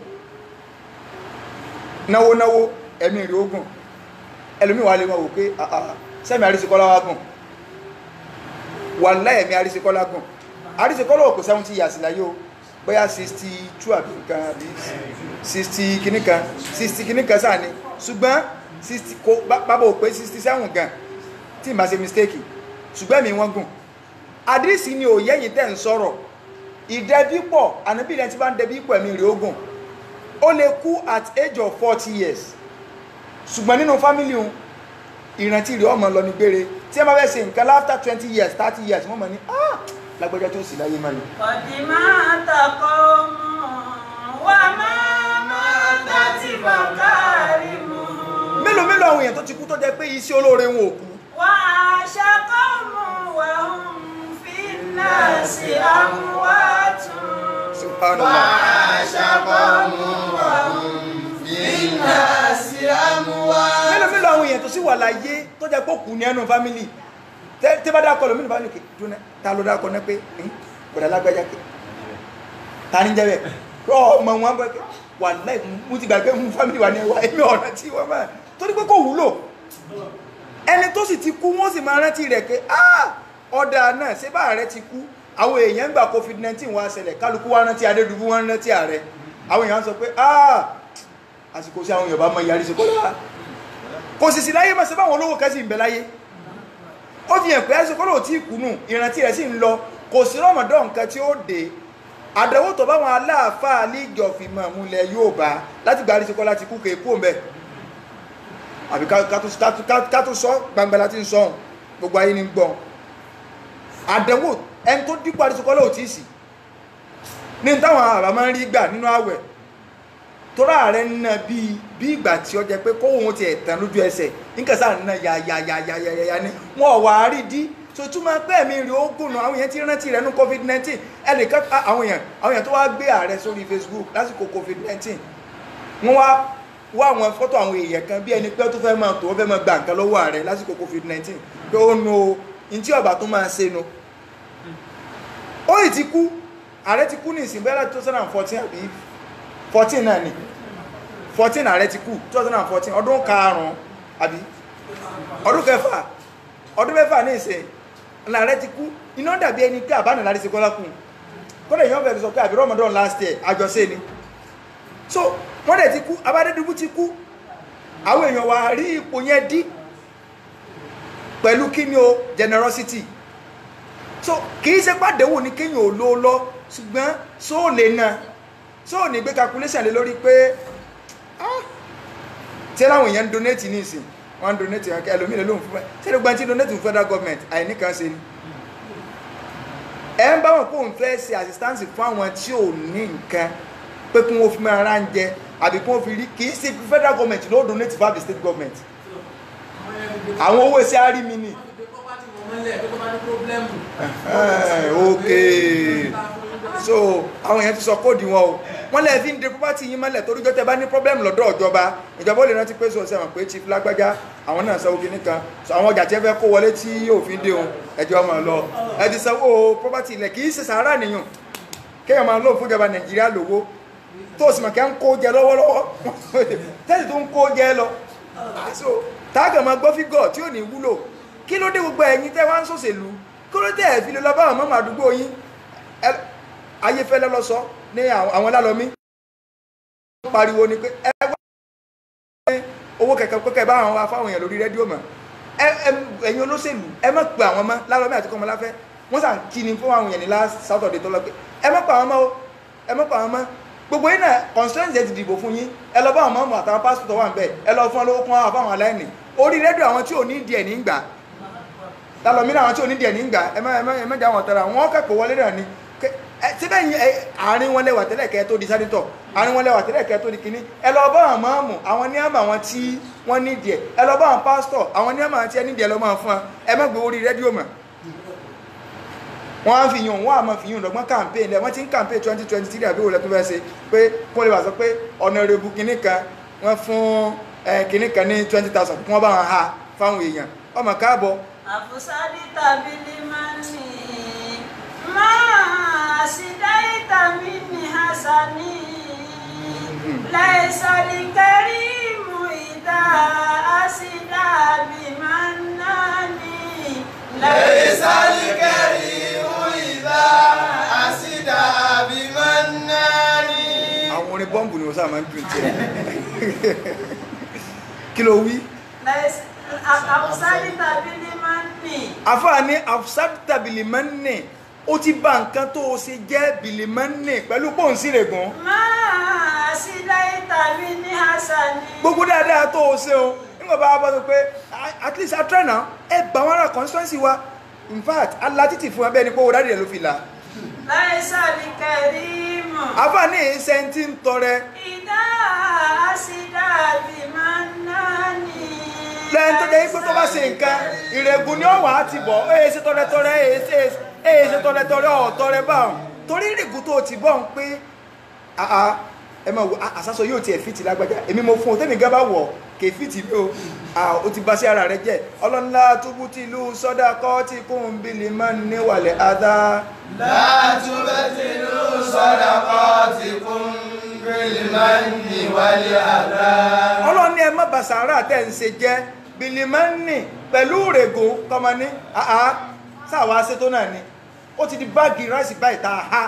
náwó ẹ̀mí rẹ̀ ògùn ẹlòmí wà lè wọ́n wò pé sẹ́mi àrísíkọ́lá wá gùn wà láẹ̀mí àrísíkọ́lá gùn àrísíkọ́lá òkú 70 years láyé o bóyá 62 àbí nǹkan àbí 60 kìníkan 60 kìníkan sáà ni ṣùgbọ́n 60 kó bábá ò pé 67 gan tí ì máa ṣe mistake ṣùgbọ́n mi wọ́n gùn àdísì ni òyẹ́yìn tẹ́ ń sọ̀rọ̀ ìdẹ́bípọ̀ ànábìlẹ̀ tí bá ń dẹbípọ̀ ẹ̀mí rẹ̀ ogun ó lè kú at age of 40 years ṣùgbọ́n nínú family un ìrántí rẹ̀ ọmọ lọ ní gbére tí ẹ bá fẹ́ ṣe nǹkan after 20 years 30 years wọ́n mọ̀ ní lágbájá tó sì láyé máa ní. ọ̀dì máa takọ́ mọ́ wà máa tàti bàkárì mọ́. mélòó àwọn èèyàn tó ti kú tó jẹ́ pé iṣẹ́ olóore wọn ò kú. wà á ṣàkọ́ mọ́ wà ń fi náà sí amwatun. Subhanallah. wà á ṣàkọ́ wà ń fi náà sí amwatun. mélòó àwọn èèyàn tó sì wà láyé tó jẹ́ pé kú ní ẹnu family tẹ́ bá dákọ̀ lómìnira bá ní kí dúnà ta ló dákọ̀ náà pé bọ̀dà lágbájá pé ta ní jẹ́ bẹ́ẹ̀ ọmọ wọn bẹ́ wà láì mú ti gbàgbé mú fámílì wà ní ẹwà ẹ̀mí ọ̀nà tí wọ́n máa torí pé kò wúlò ẹni tó sì ti kú wọ́n sì máa rántí rẹ̀ pé ọ̀dà náà ṣé bá ààrẹ ti kú àwọn èèyàn gbà COVID-19 wá ṣẹlẹ̀ kálukú wá rántí Adédùbú wọ́n rántí ààrẹ àwọn èèyàn sọ pé àsìkò sí àwọn Yorùbá mọ ìyàrí ṣe kó lára kò sì sí láyé máa ṣe báwọn olówó kẹ́sì ń bẹ láyé ó fi hàn pé ẹsẹ̀ kọ́lọ̀ tí ìkùnù ìrántí rẹ̀ sì ń lọ kò sí rọ́mọdọ́ nǹkan tí ó dé àdánwò tó báwọn aláàfáà líìgì ọ̀fìmọ̀ múlẹ̀ yóò bá láti gba àríṣekọ́ láti kú kéèkú òǹbẹ̀ àbí ká tó sọ gbangba láti ń sọ gbogbo ayé ní gbọ́n àdánwò ẹni tó dípò àríṣekọ́ lóò tí ì sí ní táwọn àbá máa ń rí gbà nínú àwẹ̀ tora rẹ̀ ń ná bí ìgbà tí ó jẹ́ pé kóhun ti ẹ̀tàn lójú ẹsẹ̀ nǹkan sáà ń ná yàyàyàyàyà ni wọn ò wá rí dí so túmọ̀ pé ẹ̀mí rí ogun náà àwọn èèyàn ti rántí rẹ̀ ní covid-19 ẹnìkan àwọn èèyàn tó wá gbé ààrẹ sórí Facebook lásìkò covid-19 wọ́n wá àwọn fọ́tò àwọn èèyàn kan bí ẹni pé tó fẹ́ máa tó fẹ́ máa gba nǹkan lọ́wọ́ ààrẹ lásìkò covid-19 pé ó nu ní tí ọba tó máa ṣe nu ó ì ti kú ààrẹ ti kú ní ìsìn bẹ́ẹ̀ 2014 àbí 14 náà ni 14 ààrẹ ti kú 2014 ọdún karùn-ún àbí ọdún mẹ́fà ní ìsìn ààrẹ ti kú iná dàbí ẹni pé àbánà láti ṣe kọ́lá kù kọ́dẹ̀ èèyàn fẹ́ sọ pé àbí Ramadan last year àjọṣe ni so wọ́n dẹ̀ ti kú Abádédùbú ti kú àwọn èèyàn wá rí ipò yẹn dí pẹ̀lú kí ni o generosity so kìí ṣe pàdéwò ní kéèyàn ò ló lọ ṣùgbọ́n só lè na só ní gbé calculation lé lórí pé tí láwọn èèyàn ń donate ní ìsìn wọ́n ń donate ẹlòmílẹ̀ lóhun fún tí ó gbá tí donate to federal government àìníkan ṣe ni ẹ ń bá wọn kó ń fẹ́ ṣe assistance fún àwọn tí ò ní nǹkan pé kí wọ́n fi máa rán jẹ àbí kí wọ́n fi rí kìí ṣe federal government ló donate for the state government àwọn owó iṣẹ́ àrí mi ni okay so àwọn èèyàn ti sọ kóòdì wọn o wọ́n lè fi ń de property yín mọ́lẹ̀ torí jọ́ tẹ́ bá ní problem lọ́dọ̀ ìjọba ó lè rántí pé sọ sẹ́wọ̀n pé chief lágbájá àwọn náà sanwó kìíní kan so àwọn ọjà tí ẹ fẹ́ kó wọlé tí yóò fi dé ohun ẹjọ́ ọmọ lọ ẹ ti sanwó property ilẹ̀ kìí ṣe sàárà nìyàn kéèyàn máa lóò fúnjọba Nàìjíríà lówó tó sì mọ̀ kí á ń kó jẹ lọ́wọ́lọ́wọ́ tẹ́sì tó ń kó jẹ lọ so táàgà máa gbọ́ fígọ̀ tí ò ní wúlò kí ló dé gbogbo ẹ̀yin tẹ́ wá ń ṣòṣèlú kí ló dé ẹ̀ fi lè lọ bá àwọn mọ́mọ́ àdúgbò yín Ayéfẹ́lẹ́ lọ sọ ní àwọn Lálọ́mí pariwo ni pé ẹgbẹ́ owó kẹ̀kẹ́ bá àwọn afáwọn èèyàn lórí rédíò mọ̀ ẹ̀yin olóṣèlú ẹ má pe àwọn ọmọ Lálọ́mí àti Kọ́mọláfẹ́ wọ́n sàn kí ni fún àwọn èèyàn ní last Saturday tó lọ pé ẹ má pa àwọn ọmọ o ẹ má pa àwọn ọmọ gbogbo yín náà constituency ẹ ti dìbò fún yín ẹ lọ bá àwọn ọmọ àtàwọn pásítọ̀ wà ń bẹ̀ ẹ lọ fún olówó kún àwọn àfáwọn aláìní orí rédíò àwọn tí ò ní díẹ̀ ní gbà Lálọ́mí náà àwọn tí ò ní díẹ̀ ní gbà ẹ má jà wọn tara wọn kẹ́kọ̀ọ́ wọlé náà ni síbẹ̀ yín àárín wọn lẹ́wà tẹ́lẹ̀ kẹ́ tó di sádítọ̀ àárín wọn lẹ́wà tẹ́lẹ̀ kẹ́ tó di kíní ẹ lọ bá àwọn mọ́ọ̀mù àwọn ní àmà àwọn tí wọ́n ní díẹ̀ ẹ lọ bá àwọn pásítọ̀ àwọn ní àmà àwọn tí ẹ ní díẹ̀ lọ máa fún ẹ má gbé orí rédíò mọ̀ wọ́n á fi yùn wọ́n á máa fi yùn lọ́gbọ́n campaign lẹ̀ wọ́n ti ń campaign 2023 àbí òun lẹ́tọ́ fẹ́ ṣe pé kó lè wà sọ pé ọ̀nàrẹ́bù kíní kan wọ́n fún kíní kan ní 20,000 kí wọ́n bá wọn ha fáwọn èèyàn ọmọ káàbọ̀. àfúsádì tàbí lè máa ní máa sídáìtà mi ní hasani láìsàlì kẹrìmù ìdá àsídàbí máa ń náà ní láìsàlì kẹrìmù ìdá àsídàbí máa ń náà ní. àwọn orin bọ́ǹbù ni wọ́n sábà máa ń dùn tiẹ̀ kí ló wí. àfúsádì tàbí lè máa ní. àfáàní àfúsádì tàbí lè máa ní ó ti bá nǹkan tó o ṣe jẹ́ bìlìmọ́nì pẹ̀lú pọ́ùnsì rẹ̀ gan. máa sí láìta mi ní hasani. gbogbo dáadáa tó o ṣe o nígbà bá a bá sọ pé at least a try now ẹ bá wọn ra constituency wa in fact alatiti fún abẹ́ ni pé owó dáadé rẹ̀ ló fi là. láìsàlì kẹrìmù. àfáàní sẹ́ńtì ń tọrẹ. ìdá àsídàbí máa ń náà ní. lẹ́yìn tó jẹ́ pé tó bá ṣe nǹkan ìrẹ̀gùn ni ó wà á ti bọ̀ èyí ṣe tọrẹ èyí ṣe tọrẹ ọ̀tọrẹ báwọn torí ìrẹ̀gùn tó ti bọ̀ ń pé ẹ máa wo àsásọ yóò tiẹ̀ fìtì lágbájá èmi mo fún o tẹ́mi gábà wọ̀ kè fìtì mi o ti bá sí ara rẹ jẹ́ ọlọ́nlá túbú tí ìlú sọ́dá kọ́ tí kò ń bí lè máa ní wàlẹ̀ adá. látúbú tí ìlú sọ́dá kọ́ tí kò ń bí lè máa ní wàlẹ̀ adá. ọlọ́ni ẹ má bà sàárà tẹ̀ ń ṣe jẹ́ bilimani pẹ̀lú rẹ̀gùn kọmọ ní sáàwá ṣètò náà ni ó ti di báàgì ráìsì báyìí tá a ha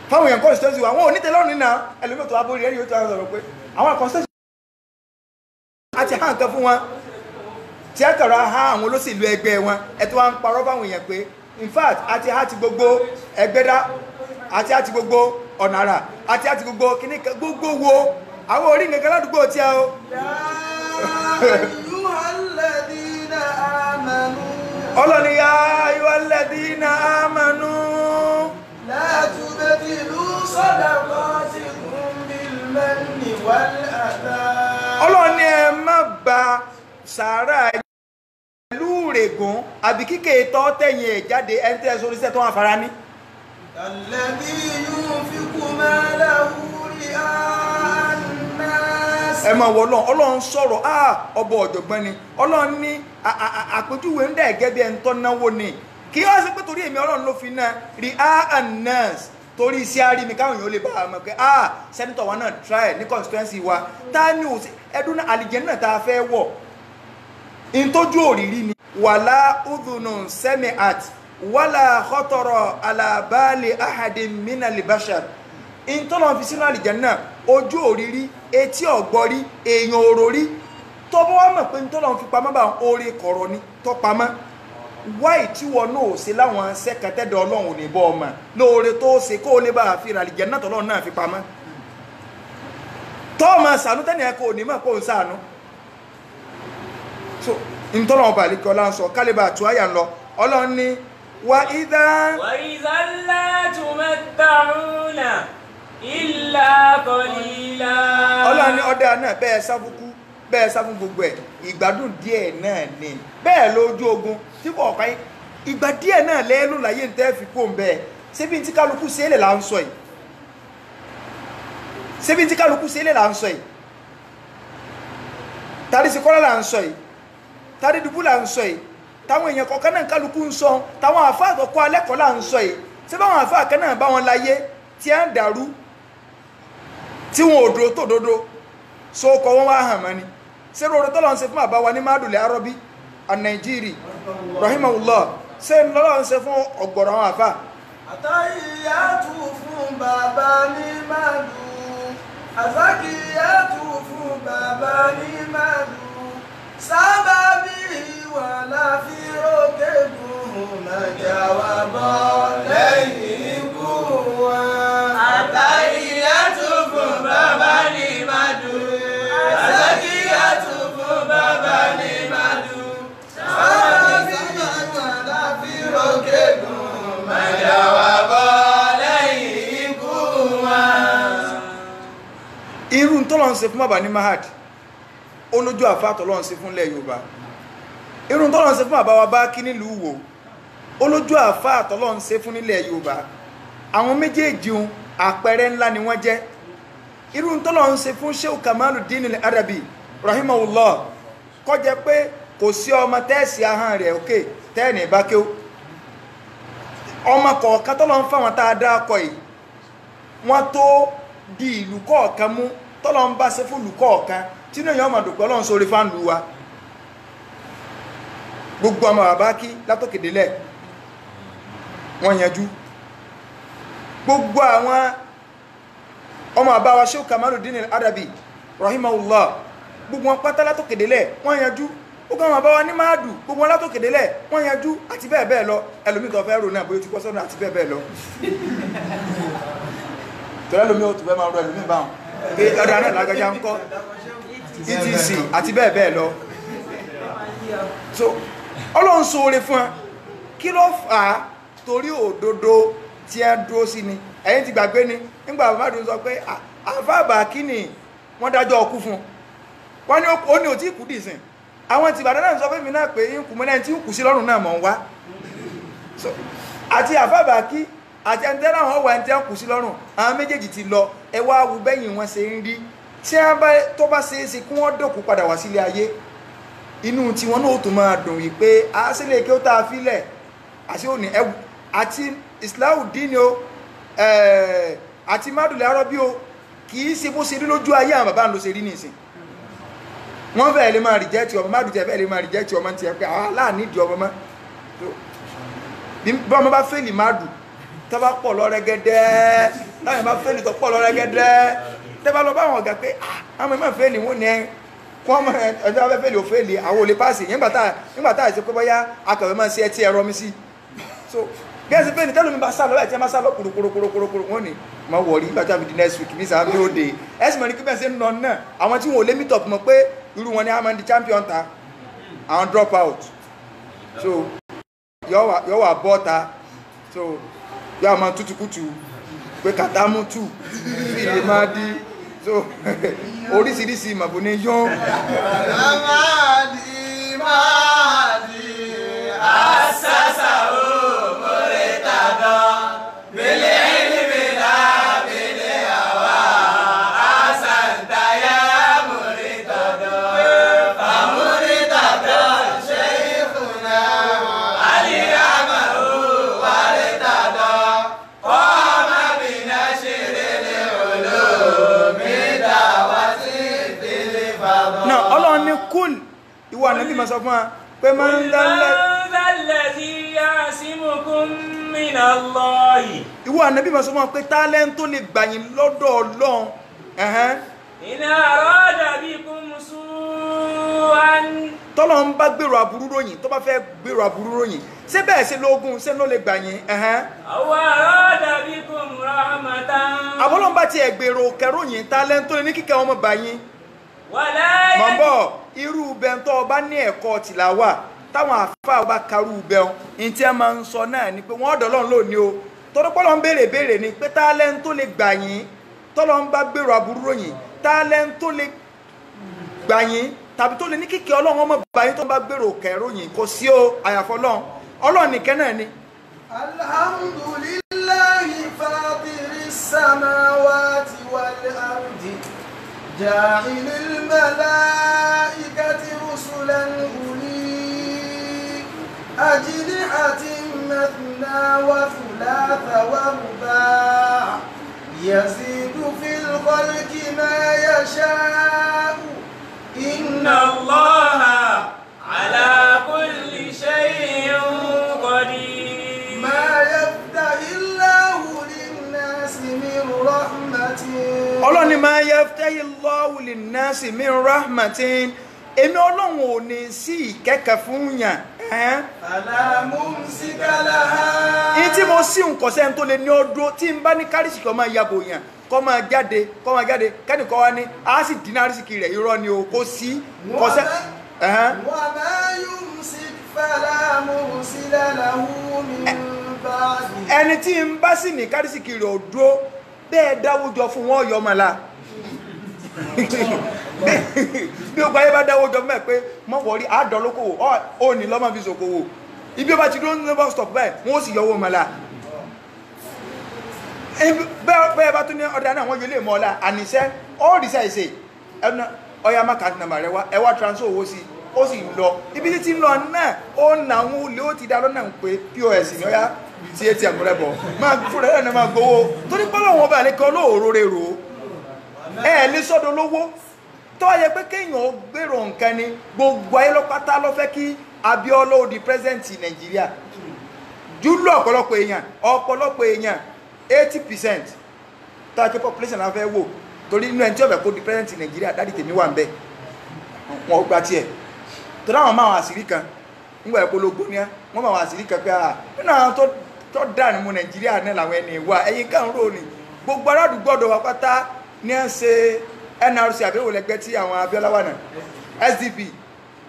fáwọn èèyàn constituency wa wọn ò ní tẹ́lọ́rùn nínú ẹlòmíì tó abórí ẹ̀rí yóò tó àwọn ọ̀rọ̀ pé àwọn constituency àti hàn kan fún wọn tí a kàrọ̀ ha àwọn olóṣèlú ẹgbẹ́ wọn ẹ tó wá ń parọ́ fáwọn èèyàn pé in fact àti ha ti gbogbo Ẹgbẹ́dá àti ha ti gbogbo Ọ̀nàrà àti ha ti gbogbo kíní gbogbo wo àwọn orí nǹkan ládùúgbò tí a o. ọlọ́ni ya ayọ́ alladhina amanu la tubtilu sadaqatikum bil والأذى Ọlọ́run ní ẹ má gba sàárà pẹ̀lú rẹ̀gùn àbí kíkẹ́ tọ́ tẹ̀yìn ẹ̀ jáde ẹni tẹ́ sórí iṣẹ́ tó wà fara ní. الذي ينفق ماله رئاء الناس. Ẹ máa wọ Ọlọ́run sọ̀rọ̀ ọba ọ̀jọ̀gbọ́n ni Ọlọ́run ní àpèjúwe ń dà gẹ́gẹ́ bí ẹni tó náwó ni kí wọ́n ṣe pé torí èmi Ọlọ́run ló fi ná rìáàn nurse torí iṣẹ́ àrí mi káwọn èèyàn lè bá a mọ̀ pé sẹ́nitọ̀ wa náà try ní constituency wa tá ní ẹdún náà àlìjẹ́ náà tá a fẹ́ wọ̀ ìtọ́jú òrìrí ni wàlá udhunu sami'at wàlá khatara ala bali ahadin minal bashar ìtọ́lọ̀ fi sínú àlìjẹ́ náà ojú òrìrí etí ọ̀gbọ́rí èèyàn òròrí tọ́bọ́ wá mọ̀ pé ìtọ́lọ̀ fi pamọ́ bá oore kọ̀rọ̀ ni tọ́ pamọ́ wáì tí wọn náà ṣe láwọn sẹ́kẹ̀tẹ́dọ̀ Ọlọ́run ní bọ́ ọmọ lóore tó ṣe kó lè bá fi àlìjẹ́ náà tọ́lọ́run náà fi pamọ́ tọ́ọ̀mọ̀ sànú tẹ́nì ẹ̀kọ́ òní mọ̀ kó ń sànú so ìtọ́lọ̀ ọba àlìkọ́ lá ń sọ kálíbà tó àyà ń lọ Ọlọ́run ní wa idha la tumatta'una illa qalila. Ọlọ́run ní ọdẹ náà bẹ́ẹ̀ sáfúkú bẹ́ẹ̀ sá fún gbogbo ẹ̀ ìgbádùn díẹ̀ náà ni bẹ́ẹ̀ lójú ogun tí kò ọ̀kan ìgbà díẹ̀ náà lẹ́ẹ̀lú láyé ń tẹ́ fi kó ń bẹ́ẹ̀ ṣébí tí kálukú sílẹ̀ là ń sọ yìí ṣébí tí kálukú sílẹ̀ là ń sọ yìí tàbí sí kọ́lá là ń sọ yìí tàbí dùbú là ń sọ yìí táwọn èèyàn kọ̀ọ̀kan náà kálukú ń sọ táwọn àfáà tó kọ́ alẹ́kọ̀ọ́ là ń sọ yìí ṣé báwọn àfáà kan náà bá wọn láyé tí à ń dàrú tí wọn ò dúró tó dodo so kọ wọn wá hàn mọ́ ni ṣé rọrọ tọ́lọ́ ń ṣe fún àbáwa ní mádùlẹ̀ arọ́bí an-Nàìjíríì rahimahullah ṣé lọ́lọ́ ń ṣe fún ọ̀gọ̀rọ̀ àwọn àfà. àtàyíyàtù fún bàbá ní màdù àzákìyàtù fún bàbá ní màdù sábàbí wà láfi rókè gùn nàjà wà bọ́ lẹ́yìn ikú wọn. àtàyíyàtù fún bàbá ní màdù àzákìyàtù fún bàbá ní màdù sábàbí wà láfi rókè gùn nàjà wà bọ́ lẹ́yìn ikú wọn. irú tọ́lọ́ ń ṣe fún bàbá ní mahad olójú àfáà tọ́lọ́ ń ṣe fún ilẹ̀ Yorùbá irú tọ́lọ́ ń ṣe fún bàbá wa bá kí nílùú Ìwó olójú àfáà tọ́lọ́ ń ṣe fún nílẹ̀ Yorùbá àwọn méjèèjì àpẹẹrẹ ńlá ni wọ́n jẹ́ irú tọ́lọ́ ń ṣe fún Sheikh Kamaluddin al-Adabi rahimahullah kó jẹ́ pé kò sí ọmọ tẹ́ẹ̀sì ahọ́n rẹ̀ òkè tẹ́ẹ̀nì bá kéw ọmọ kọ̀ọ̀kan tọ́lọ́ ń fáwọn tá a dá akọ yìí wọ́n tó di ìlú kọ̀ọ̀kan mú tọ́lọ́ ń bá ṣe fún ìlú kọ̀ọ̀kan tí ní èyàn ọmọ dùpẹ́ Ọlọ́run sórí fáńlù wa gbogbo ọmọ bàbá kí látòkèdélẹ̀ wọ́n yanjú gbogbo àwọn ọmọ bàbá wa Sheikh Kamaluddin al-Adabi rahimahullah gbogbo wọn pátá látòkèdélẹ̀ wọ́n yanjú gbogbo àwọn bàbá wa ní máàdù gbogbo wọn látòkèdélẹ̀ wọ́n yanjú àti bẹ́ẹ̀ bẹ́ẹ̀ lọ ẹlòmíì tó fẹ́ rò náà bóyá ti pọ́ sọ́nà àti bẹ́ẹ̀ bẹ́ẹ̀ lọ tọ́lá lómi ó tún fẹ́ máa rọ ẹlòmíì báwọn pé ọ̀dọ̀ náà lágbájá ń kọ́ etc àti bẹ́ẹ̀ bẹ́ẹ̀ lọ so Ọlọ́run ṣoore fún ẹ kí ló fà á torí òdodo tí ẹ dúró sí ni ẹ̀yin ti gbàgbé ni nígbà bàbá sọ pé àfáàbà kí ni wọ́n dájọ́ ọkú fún wọ́n ní ó ní ò tí kú dìsìn àwọn ti Ìbàdàn náà sọ fún mi náà pé ń kú mọ́ tí ń kú sí lọ́rùn náà mọ̀ ń wá àti àfáàbà kí àti ẹni tẹ́lá àwọn ọwọ́ ẹni tí wọ́n kú sí lọ́rùn àwọn méjèèjì ti lọ ẹ wá wo bẹ́yìn wọn ṣe ń rí tí wọ́n bá tó bá ṣe é ṣe kí wọ́n dòkú padà wá sílé ayé inú tí wọ́n náà tó máa dùn wípé a sílé kí ó tá a fílẹ̀ àti òní ẹwù àti Islahudeen o àti Madul Arabi o kì í ṣe bó ṣe rí lójú ayé àwọn bàbá ń lo ṣe rí nìsín wọ́n fẹ́ẹ̀ lè máa rìjẹ́tì ọmọ Madul tẹ́ fẹ́ẹ̀ lè máa rìjẹ́tì ọmọ ti ẹ̀ pé àwọn aláàníìdì ọmọ mọ́ bí ọmọ bá fẹ́ẹ̀lì Madul tẹ́ bá pọ̀ lọ rẹ́gẹ́dẹ́ láwọn bá fẹ́ẹ̀lì tó pọ̀ lọ rẹ́gẹ́dẹ́ tẹ́ bá lọ bá àwọn ọ̀gá pé àwọn ẹ̀mọ́ fẹ́ẹ̀lì wọ́n ní kọ́ ọmọ ẹ̀jọ́ bá fẹ́ẹ̀lì ò fẹ́ẹ̀lì àwọn olè páàsì nígbà tá àìsí pé bóyá akọ̀wé máa ṣe ẹtí ẹ̀rọ mi sí so gẹ́ẹ̀sì fẹ́ẹ̀lì tẹ́lómi bá sá lọ ẹ̀ tí wọ́n bá sá lọ kúrúkúrúkúrú wọ́n ní ma wọ̀rí ìgbàjọ́ àbìdí next week ní sàmì òde ẹ̀sìn mọ̀ ní kí bẹ́ẹ̀ ṣe ń lọ náà àwọn tí wọn ò lé meet up mọ̀ pé irú wọn ni a máa ń di champion ta àwọn drop out so yọ wà bọ́ta so yọ àmọ́ tútukútu pé kàtàmú tù fìdí máa di so oríṣiríṣi màbò ní yán. Amadi Madi Asasa o Muritada Bele ilmi la bele awa Asanta ya Muritada Muritada Sheikhuna Ali Amahu Waritada Qama binashiril ulumi dawati fil fadl. náà ọlọ́run ní kúl ìwọ ànábì máa sọ fún wa pé máa ń dálẹ́ ìwọ ànábì máa sọ fún wa pé tálẹ́ǹtì tó lè gbà yín lọ́dọ̀ ọlọ́run tọ́lọ́ ń bá gbèrò aburú ròyìn tó bá fẹ́ gbèrò aburú ròyìn ṣé bẹ́ẹ̀ ṣe lógún ṣé ló lè gbà yín àbọ́lọ́n bá tiẹ̀ gbèrò kẹròyìn tálẹ́ǹtì tó lè ní kíkẹ́ ọmọ gbà yín mọ̀ bọ̀ irú bẹ́ntọ́ ọba ní ẹ̀kọ́ tìláwà táwọn àfáà bá karú bẹ́ẹ̀ ní tí ẹ máa ń sọ náà ni pé wọ́n ọ̀dọ̀ lọ́n lónìí o tọ́lọ́pọ́lọ́ ń béèrè ni pé tálẹ́ǹtì tó lè gbà yín tọ́lọ́ ń bá gbèrò aburú ròyìn tálẹ́ǹtì tó lè gbà yín tàbí tó lè ní kíkẹ́ ọlọ́run ọmọ gbà yín tó ń bá gbèrò kẹròyìn kò sí o àyàfọ́ ọlọ́run nìkan náà ni. Alhamdulillahi fatiris samawati wal ardi ja'ilil malaikati rusulan uli ajnihatin mathna wa thulatha wa ruba' yazidu fil khalqi ma yasha'u inna Allaha ala kulli shay'in qadir. ma yaftahillahu lin-nasi min rahmatin. ọlọ́ni máa yaftahi Allahu lin-nasi min rahmatin èmi ọlọ́run ò ní sí ìkẹ́kẹ́ fún yàn fala mumsika laha. ìyí tí mo sí nǹkan sẹ́ni tó lè ní ọdún tí n bá ní kárísì kan máa yàgò yàn kọ́ máa jáde kẹ́nìkan wá ní a sì dín àrísìkì rẹ̀ irọ́ ni o kò sí kọ́sẹ́. wa ma yumsik fala mursila lahu min ba'di. ẹni tí n bá sì ní kárísìkì rẹ̀ ò dúró bẹ́ẹ̀ dáwọ́jọ fún wọn yọ ọmọ la bí o gba ayé bá dáwọ́jọ mẹ́ pé mọ́ wọ̀rí àádọ́lókòwò ó ní lọ́mọ fi ṣòkòwò ibi ó bá ti dúró ní bus stop báyìí wọ́n ó sì yọ owó ọmọ la bẹ́ẹ̀ bá tún ní ọ̀dà náà wọ́n yọ lè mọ́ ọ̀la àníṣẹ́ ó rí sẹ́ẹ̀sẹ̀ ẹ̀nà ọ̀yà má kàtí nàmbà rẹ wá ẹ wá transfer owó sí ó sì lọ ibi tí ń lọ náà ó nà àwọn olè ó ti dá lọ́nà pé pos ní ọ̀yà tí atm rẹ bọ̀ máa fún rẹ̀ náà máa gbowó torí pọ́lọ́ wọn bá lè kọ́ lóòrò rẹ̀ rò ẹ̀ lè sọ́dọ̀ lówó tó yẹ pé kéèyàn gbèrò nǹkan ni gbogbo ayé lọ́pátá ló fẹ́ kí Abíọ́lá ó di president Nàìjíríà jùlọ ọ̀pọ̀lọpọ̀ èèyàn 80% tàbí population la fẹ́ wò torí inú ẹni tí ó fẹ́ kó di president Nàìjíríà dádì tèmi wà ń bẹ wọn ó gba tiẹ̀ tó dáwọn máa wà sírí kan nígbà ìpolongo ní wọ́n máa wà sírí kan pé nínú àwọn tó dà ní mu Nàìjíríà náà làwọn ẹni wà ẹ̀yìn kan rò ní gbogbo aládùúgbò ọ̀dọ̀ wa pátá ní ẹ̀ ṣe NRC àbẹ̀wò lẹ́gbẹ́ tí àwọn Abíọ́lá wà náà SDP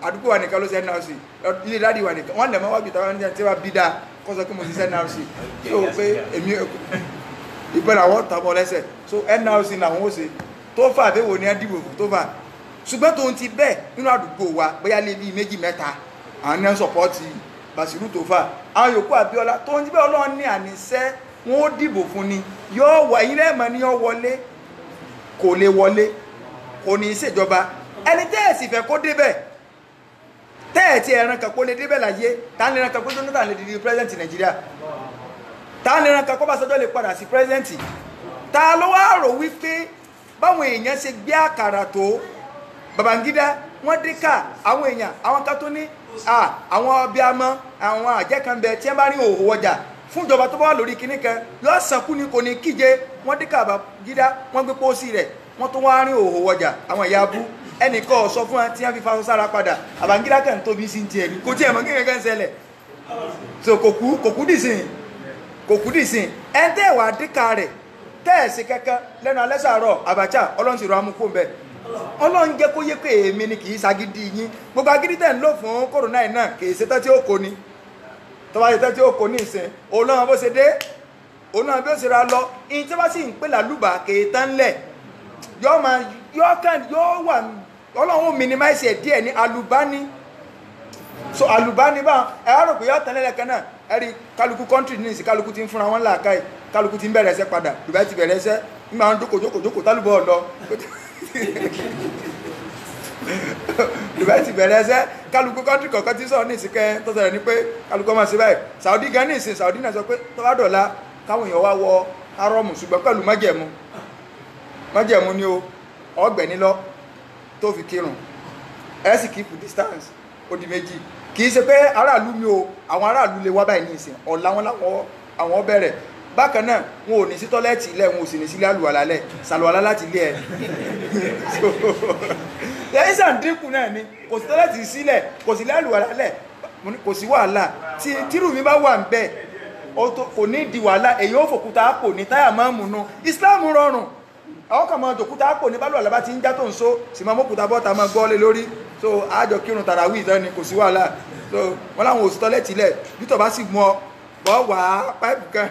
àdúgbò wa nìkan ló ṣe NRC ilé dádì wa nìkan wọ́n lẹ̀ mọ́ wájú táwọn ẹni tí wọ́n bí dáa kọ́ sọ pé mo ti ṣe NRC tí ó pé èmi ìbẹ̀rẹ̀ àwọn tàbọ̀ lẹ́sẹ̀ so NRC làwọn ó ṣe tó fà àbẹ̀wò ní ẹdìbò tó fà ṣùgbọ́n tó ń ti bẹ́ẹ̀ nínú àdúgbò wa bóyá lé bí méjì mẹ́ta àwọn náà sọ̀pọ́ọ̀tì Bàṣírù tó fà àwọn yòókù Abíọ́lá tó ń ti bẹ́ẹ̀ Ọlọ́run ní àníṣẹ́ wọn ó dìbò fún ni yóò wọ ẹ̀yin lẹ́ẹ̀mọ́ ni yóò wọlé kò lè wọlé kò ní í ṣèjọba ẹni tẹ́ẹ̀sì fẹ́ kó débẹ̀ tẹ́ẹ̀tì ẹ̀ràn kan kó lè débẹ̀ láyé tá ní ẹ̀ràn kan kó tó níta lè di president Nàìjíríà tá ní ẹ̀ràn kan kó bá sọjọ́ lè padà sí president ta ló wá rò wípé báwọn èèyàn ṣe gbé àkàrà tó Babangida wọ́n dé ká àwọn èèyàn àwọn kan tó ní àwọn ọbíàmọ àwọn àjẹ́ kan bẹ tí wọ́n bá rí òhò ọjà fún ìjọba tó bá wà lórí kinní kan yóò sànkú ni kò ní kíje wọ́n dé ká Babangida wọ́n gbé pósí rẹ̀ wọ́n tó wá rí òhò ọjà àwọn ìyá abú ẹnìkan sọ fún wọn tí wọ́n fi fa sára padà Babangida kan tóbi sí ti ẹ̀rí kò tí ẹ̀ mọ́ kí kankan ṣẹlẹ̀ so kò kú dìsìn ẹ̀ tẹ́ wà díkà rẹ̀ tẹ́ẹ̀sì kankan lẹ́nu alẹ́ sàárọ̀ Abacha ọlọ́run sì rọ amúkú ń bẹ ọlọ́run jẹ́ kó yé pé èmi ni kì í ṣagídí yín gbogbo agídí tẹ̀ ń lò fún kòrónà yìí náà kì í ṣe tán tí ó kó ni tó bá ṣe tán tí ó kó ní ìsìn òun náà bó ṣe dé òun náà bí ó ṣe ra lọ ìyìn tí wọ́n sì ń pè lálùbà kì í tán lẹ̀ yóò wà ọlọ́run minimize ẹ̀ díẹ̀ ní alubani so alubani bá ẹ wá rò pé yóò tẹ́lẹ̀ lẹ́kan náà ẹ̀rí kálukú country ní ìsìn kálukú ti ń fúnra wọn làákàyè kálukú ti ń bẹ̀rẹ̀ ẹsẹ̀ padà Dubai ti bẹ̀rẹ̀ ẹsẹ̀ nígbà wọn jókòó tálùbọ̀ ọ̀lọ́ Dubai ti bẹ̀rẹ̀ ẹsẹ̀ kálukú country kọ̀ọ̀kan ti sọ̀rọ̀ ní ìsìnkẹ́ tó sọ̀rọ̀ ní pé kálukú máa ṣe báyìí Saudi gan ní ìsìn Saudi náà sọ pé tó bá dọ̀la káwọn èèyàn wá wọ hárọ́mù ṣùgbọ́n pẹ̀lú májẹ̀mú ni o ọgbẹ̀ni lọ tó fi kírun ẹ sì keep distance ó di méjì kì í ṣe pé aráàlú mi o àwọn aráàlú lè wá báyìí ní ìsìn ọ̀la wọn àwọn bẹ̀rẹ̀ bákan náà wọn ò ní sí tọ́lẹ́ẹ̀tì ilẹ̀ wọn ò sì ní sílé àlùwàlá lẹ̀ sàlùwàlá láti ilé ẹ̀ lẹ́yìn sàn dínkù náà ni kò sí tọ́lẹ́ẹ̀tì sílẹ̀ kò sí àlùwàlá lẹ̀ kò sí wàhálà tírù mi bá wà ń bẹ̀ kò ní di wàhálà èyí ó fòkúta àpò ní táyà máa mú nú Islam rọrùn àwọn kan máa jòkúta àpò ní bálù àlábá ti ń já tó ń so sì máa mọ́kúta bọ́ta máa gbọ́ lé lórí so àjọ kírun tàràwí ìtàn ni kò sí wàhálà so wọ́n láwọn òsì tọ́lẹ́tì lẹ̀ bítọ̀ bá sì mọ́ bọ́ wà á páìpù kan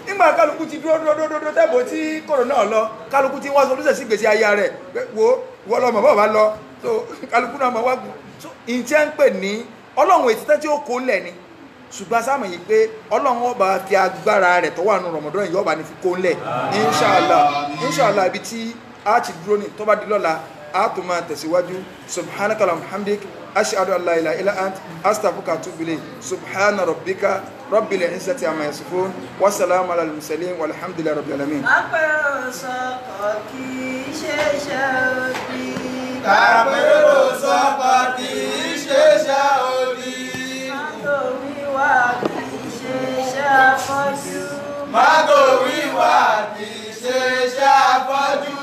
nígbà kálukú ti dúró tẹ́bọ̀ tí kòrónà lọ kálukú ti wọ́n sọ lóṣẹ̀ sí gbèsè ayé rẹ̀ wo wọ́n lọ mọ̀ bọ́ bá lọ so kálukú náà mọ̀ wágùn so ìjẹ́ ń pè ní ọlọ́run ètítẹ́ tí ó kó lẹ̀ ni ṣùgbọ́n sáàmù yìí pé ọlọ́run ọba fi agbára rẹ̀ tó wà nù Ramadan yìí ọba ní fi kó lẹ̀ inṣàlá ibi tí a ti dúró ní tó bá di lọ́la a tó máa tẹ̀síwájú subhanaka allahumma hamdik ashhadu an la ilaha illa ant astaghfiruka wa atubu ilayk subhana rabbika rabbil izzati amma yasifun wa salamun alal mursalin walhamdulillahi rabbil alamin. Àpérò sọ̀kọ̀ kì í ṣe iṣẹ́ òdì. Àpérò sọ̀kọ̀ kì í ṣe iṣẹ́ òdì. Mọ́tò wíwà kì í ṣe iṣẹ́ afọ́jú. Mọ́tò wíwà kì í ṣe iṣẹ́ afọ́jú.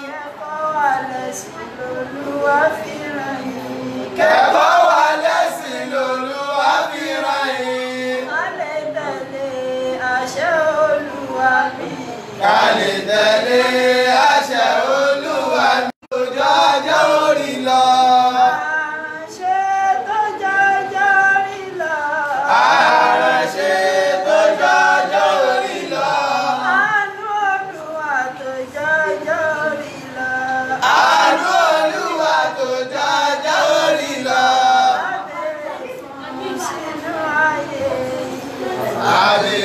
Kẹ́kọ̀ọ́ wà lẹ́sìn lolúwa fi ràn yín. Kẹ́kọ̀ọ́ wà lẹ́sìn lolúwa fi ràn yín. Ká lè tẹ̀lé àṣẹ Olúwa mi. Ká lè tẹ̀lé àṣẹ Olúwa mi. Ojú ọjọ́ orí lọ. Àránṣe tó jọjọ́ rí lọ. Àránṣe tó jọjọ́ orí lọ. Àánú Olúwa tó jọjọ́ rí lọ. Àánú Olúwa tó jọjọ́ orí lọ. Abẹ́rẹ́ fún sínú ayé yìí. Àbí